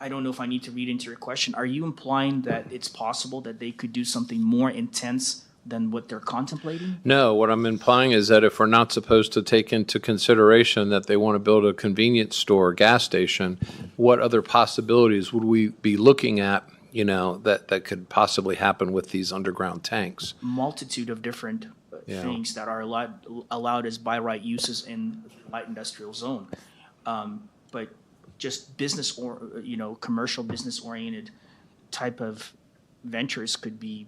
I don't know if I need to read into your question. Are you implying that it's possible that they could do something more intense than what they're contemplating? No, what I'm implying is that if we're not supposed to take into consideration that they want to build a convenience store or gas station, what other possibilities would we be looking at, you know, that could possibly happen with these underground tanks? Multitude of different things that are allowed as by right uses in light industrial zone. But just business or, commercial business oriented type of ventures could be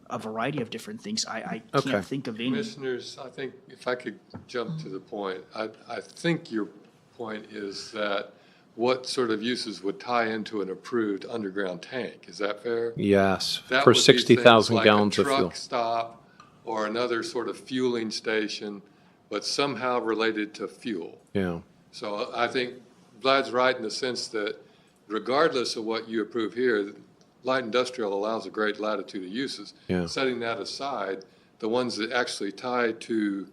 a variety of different things. I can't think of any. Commissioners, I think if I could jump to the point, I think your point is that what sort of uses would tie into an approved underground tank. Is that fair? Yes, That for would be 60,000 things gallons like of a fuel. truck stop or another sort of fueling station, but somehow related to fuel. Yeah, So I think Vlad's right in the sense that regardless of what you approve here, light industrial allows a great latitude of uses. Yeah. Setting that aside, the ones that actually tie to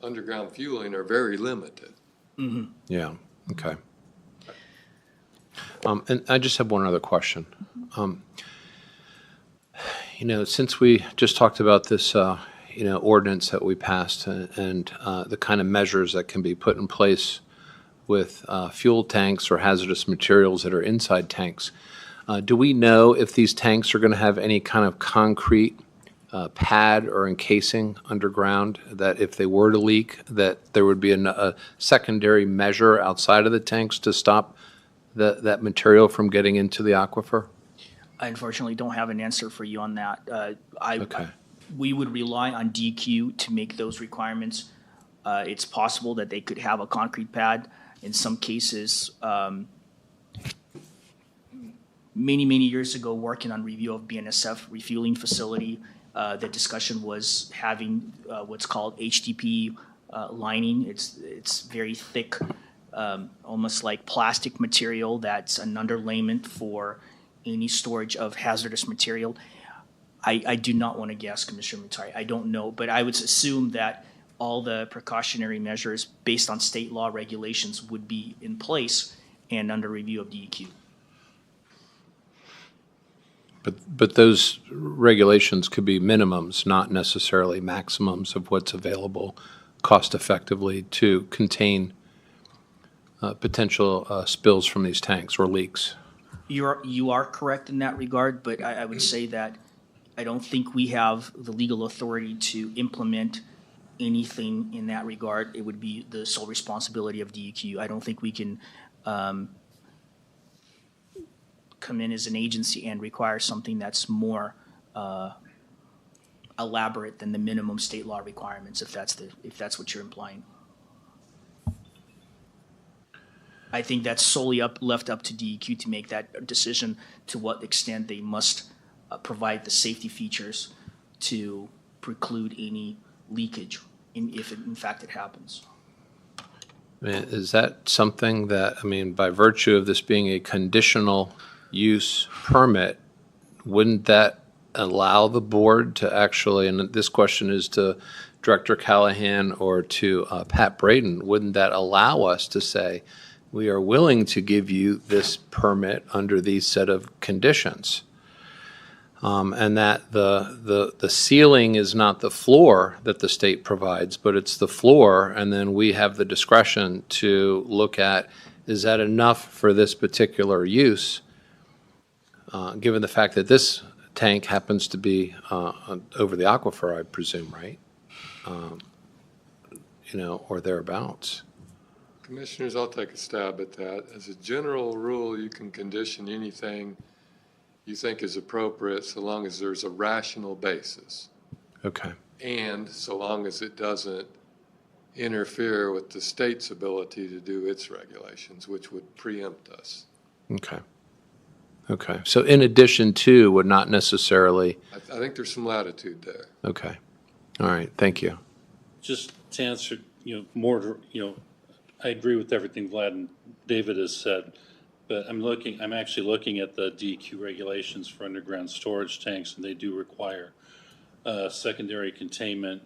underground fueling are very limited. yeah, okay. And I just have one other question. Since we just talked about this, ordinance that we passed and the kind of measures that can be put in place with fuel tanks or hazardous materials that are inside tanks, do we know if these tanks are going to have any kind of concrete pad or encasing underground that if they were to leak, that there would be a secondary measure outside of the tanks to stop that material from getting into the aquifer? I unfortunately don't have an answer for you on that. Okay. We would rely on DQ to make those requirements. It's possible that they could have a concrete pad. In some cases, many years ago, working on review of BNSF refueling facility, the discussion was having what's called HDP lining. It's very thick, almost like plastic material that's an underlayment for any storage of hazardous material. I do not want to guess, Commissioner Matari. I don't know, but I would assume that all the precautionary measures based on state law regulations would be in place and under review of DEQ. But those regulations could be minimums, not necessarily maximums of what's available cost effectively to contain potential spills from these tanks or leaks. You are correct in that regard, but I would say that I don't think we have the legal authority to implement anything in that regard. It would be the sole responsibility of DEQ. I don't think we can come in as an agency and require something that's more elaborate than the minimum state law requirements, if that's what you're implying. I think that's solely left up to DEQ to make that decision to what extent they must provide the safety features to preclude any leakage if in fact it happens. Is that something that, by virtue of this being a conditional use permit, wouldn't that allow the board to actually, and this question is to Director Callahan or to Pat Braden, wouldn't that allow us to say, we are willing to give you this permit under these set of conditions? And that the ceiling is not the floor that the state provides, but it's the floor, and then we have the discretion to look at, is that enough for this particular use, given the fact that this tank happens to be over the aquifer, I presume, right? Or thereabouts. Commissioners, I'll take a stab at that. As a general rule, you can condition anything you think is appropriate so long as there's a rational basis. Okay. And so long as it doesn't interfere with the state's ability to do its regulations, which would preempt us. Okay. Okay. So in addition to would not necessarily. I think there's some latitude there. Okay. All right. Thank you. Just to answer, I agree with everything Vlad and David has said, but I'm actually looking at the DEQ regulations for underground storage tanks, and they do require secondary containment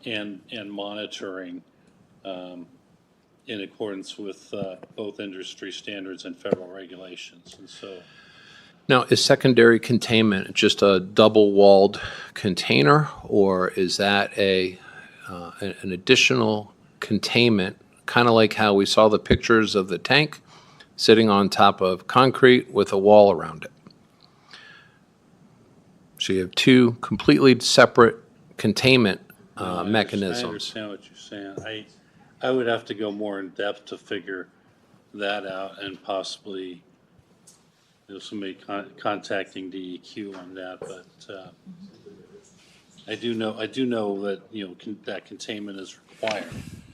and monitoring in accordance with both industry standards and federal regulations. And so, Now, is secondary containment just a double-walled container, or is that an additional containment, kind of like how we saw the pictures of the tank sitting on top of concrete with a wall around it? So you have two completely separate containment mechanisms. I understand what you're saying. I would have to go more in depth to figure that out, and possibly somebody contacting DEQ on that. But I do know that that containment is required,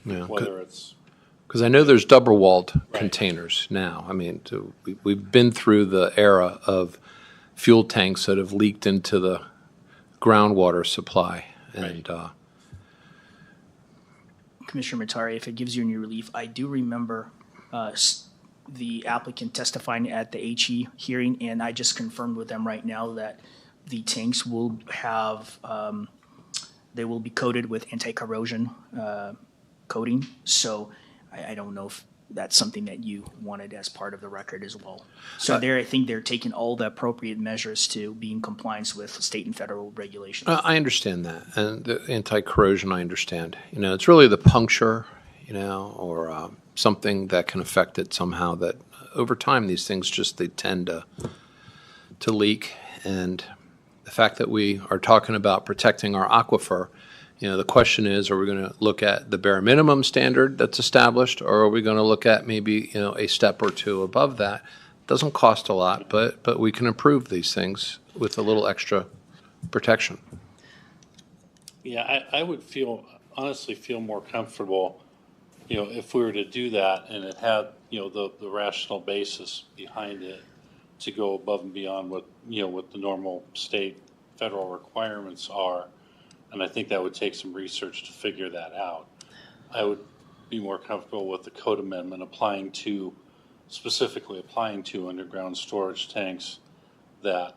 Yeah, whether it's Because I know there's double-walled Right. containers now. I mean, we've been through the era of fuel tanks that have leaked into the groundwater supply. And Commissioner Matari, if it gives you any relief, I do remember the applicant testifying at the HE hearing, and I just confirmed with them right now that the tanks will have, they will be coated with anti-corrosion coating. So I don't know if that's something that you wanted as part of the record as well. So I think they're taking all the appropriate measures to be in compliance with state and federal regulations. I understand that. And the anti-corrosion, I understand. You know, it's really the puncture, you know, or something that can affect it somehow that over time these things just, they tend to leak. And the fact that we are talking about protecting our aquifer, you know, the question is, are we going to look at the bare minimum standard that's established, or are we going to look at maybe, you know, a step or two above that? It doesn't cost a lot, but we can improve these things with a little extra protection. Yeah, I would honestly feel more comfortable, you know, if we were to do that and it had, you know, the rational basis behind it to go above and beyond what, you know, what the normal state, federal requirements are. And I think that would take some research to figure that out. I would be more comfortable with the code amendment specifically applying to underground storage tanks that,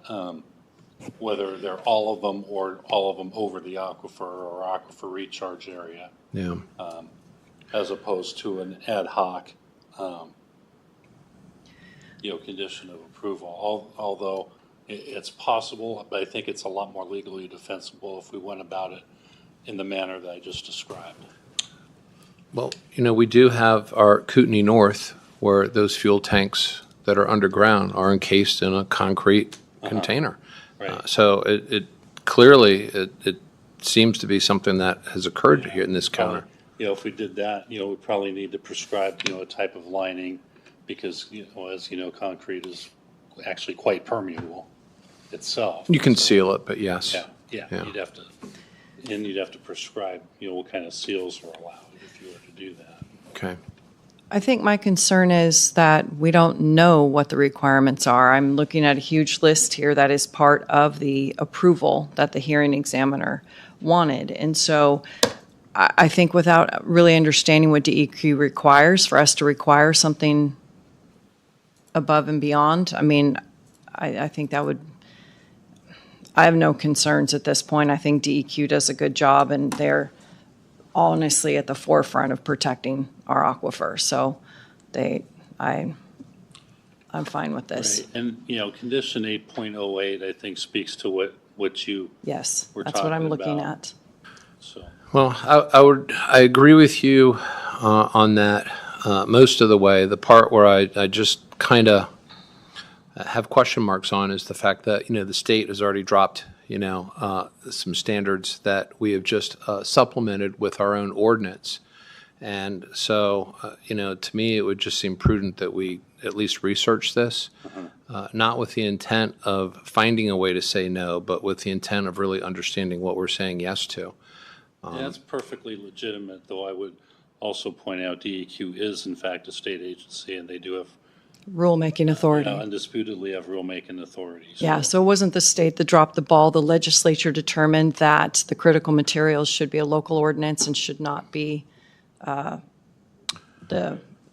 whether they're all of them or all of them over the aquifer or aquifer recharge area. Yeah. As opposed to an ad hoc, you know, condition of approval. Although it's possible, but I think it's a lot more legally defensible if we went about it in the manner that I just described. Well, you know, we do have our Kootenai North, where those fuel tanks that are underground are encased in a concrete container. Right. So it clearly it seems to be something that has occurred here in this county. You know, if we did that, you know, we probably need to prescribe, you know, a type of lining because, you know, as you know, concrete is actually quite permeable itself. You can seal it, but yes. Yeah. Yeah. You'd have to prescribe, you know, what kind of seals are allowed if you were to do that. Okay. I think my concern is that we don't know what the requirements are. I'm looking at a huge list here that is part of the approval that the hearing examiner wanted. And so I think without really understanding what DEQ requires, for us to require something above and beyond, I mean, I think that would, I have no concerns at this point. I think DEQ does a good job, and they're honestly at the forefront of protecting our aquifer. So I'm fine with this. Right. And, you know, condition 8.08, I think, speaks to what you Yes, were that's what I'm talking looking about. at. So, Well, I agree with you on that most of the way. The part where I just kind of have question marks on is the fact that, you know, the state has already dropped, you know, some standards that we have just supplemented with our own ordinance. And so, you know, to me, it would just seem prudent that we at least research this, not with the intent of finding a way to say no, but with the intent of really understanding what we're saying yes to. and that's perfectly legitimate, though I would also point out DEQ is in fact a state agency and they do have Rulemaking authority. undisputedly have rulemaking authorities. Yeah, so it wasn't the state that dropped the ball. The legislature determined that the critical materials should be a local ordinance and should not be the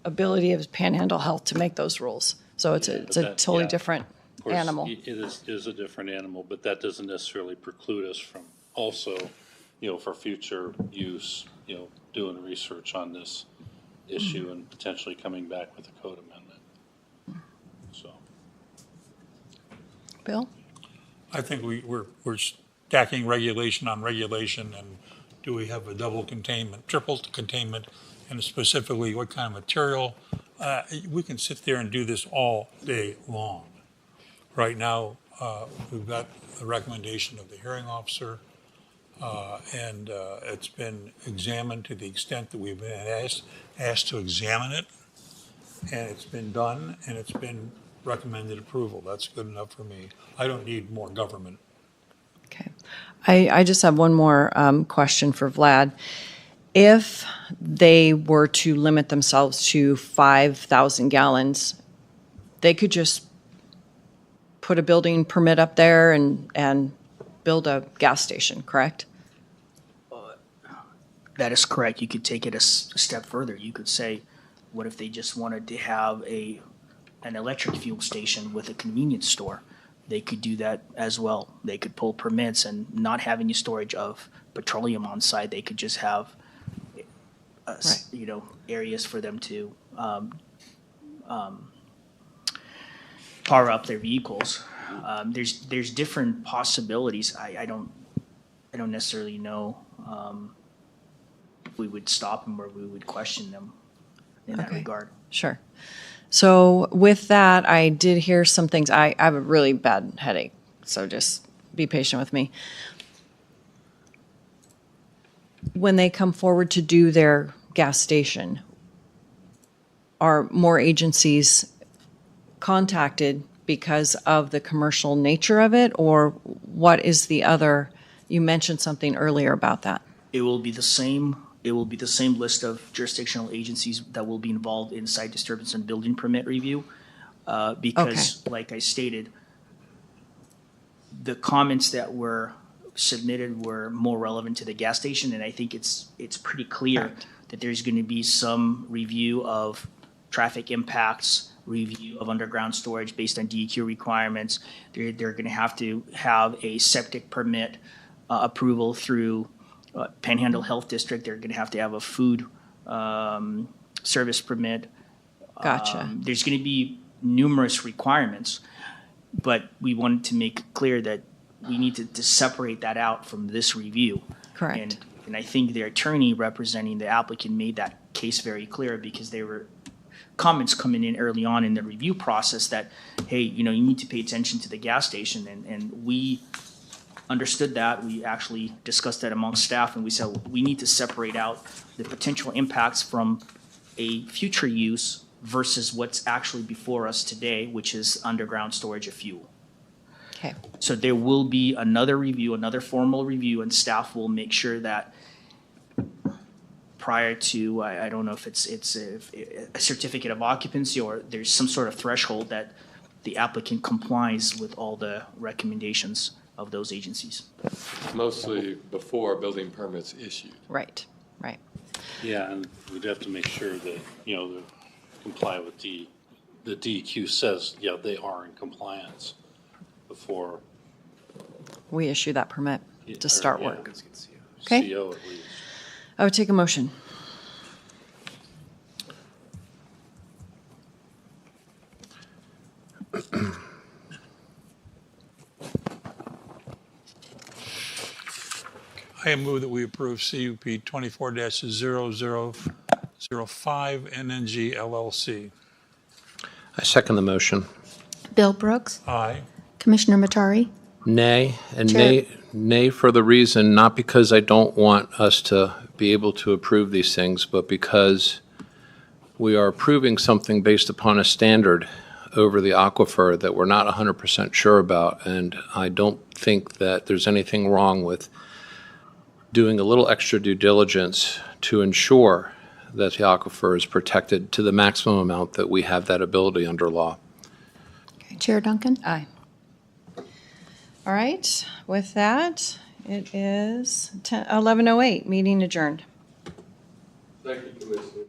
ability of Panhandle Health to make those rules. So it's a totally different Of course, animal. It is a different animal, but that doesn't necessarily preclude us from also, you know, for future use, you know, doing research on this issue and potentially coming back with a code amendment. So, Bill? I think we're stacking regulation on regulation, and do we have a double containment, triple containment, and specifically what kind of material? We can sit there and do this all day long. Right now, we've got the recommendation of the hearing officer, and it's been examined to the extent that we've been asked to examine it, and it's been done, and it's been recommended approval. That's good enough for me. I don't need more government. Okay. I just have one more question for Vlad. if they were to limit themselves to 5,000 gallons, they could just put a building permit up there and build a gas station, correct? That is correct. You could take it a step further. You could say, what if they just wanted to have an electric fuel station with a convenience store? They could do that as well. They could pull permits and not have any storage of petroleum on site. They could just have, Right. areas for them to power up their vehicles. There's different possibilities. I don't necessarily know if we would stop them or we would question them in that Okay. regard. Sure. So with that, I did hear some things. I have a really bad headache, so just be patient with me. When they come forward to do their gas station, are more agencies contacted because of the commercial nature of it, or what is the other? You mentioned something earlier about that. It will be the same list of jurisdictional agencies that will be involved in site disturbance and building permit review. Because, like I stated, the comments that were submitted were more relevant to the gas station, and I think it's pretty clear Correct. that there's going to be some review of traffic impacts, review of underground storage based on DEQ requirements. They're going to have a septic permit approval through Panhandle Health District. They're going to have a food service permit. Gotcha. There's going to be numerous requirements, but we wanted to make it clear that we need to separate that out from this review. Correct. And I think the attorney representing the applicant made that case very clear, because there were comments coming in early on in the review process that, hey, you need to pay attention to the gas station. And we understood that. We actually discussed that amongst staff, and we said we need to separate out the potential impacts from a future use versus what's actually before us today, which is underground storage of fuel. Okay. So there will be another review, another formal review, and staff will make sure that prior to, I don't know if it's a certificate of occupancy or there's some sort of threshold, that the applicant complies with all the recommendations of those agencies. Mostly before building permits issued. Right. Right. Yeah, and we'd have to make sure that, they comply with the DEQ says, yeah, they are in compliance before. We issue that permit or, to start yeah, work. Okay. CO at least. I would take a motion. I move that we approve CUP 24-0005 NNG LLC. I second the motion. Bill Brooks. Aye. Commissioner Matari. Nay, and Chair. nay for the reason, not because I don't want us to be able to approve these things, but because we are approving something based upon a standard over the aquifer that we're not 100% sure about, and I don't think that there's anything wrong with doing a little extra due diligence to ensure that the aquifer is protected to the maximum amount that we have that ability under law. Chair Duncan. Aye. All right. With that, it is 11:08. Meeting adjourned. Thank you, Commissioner.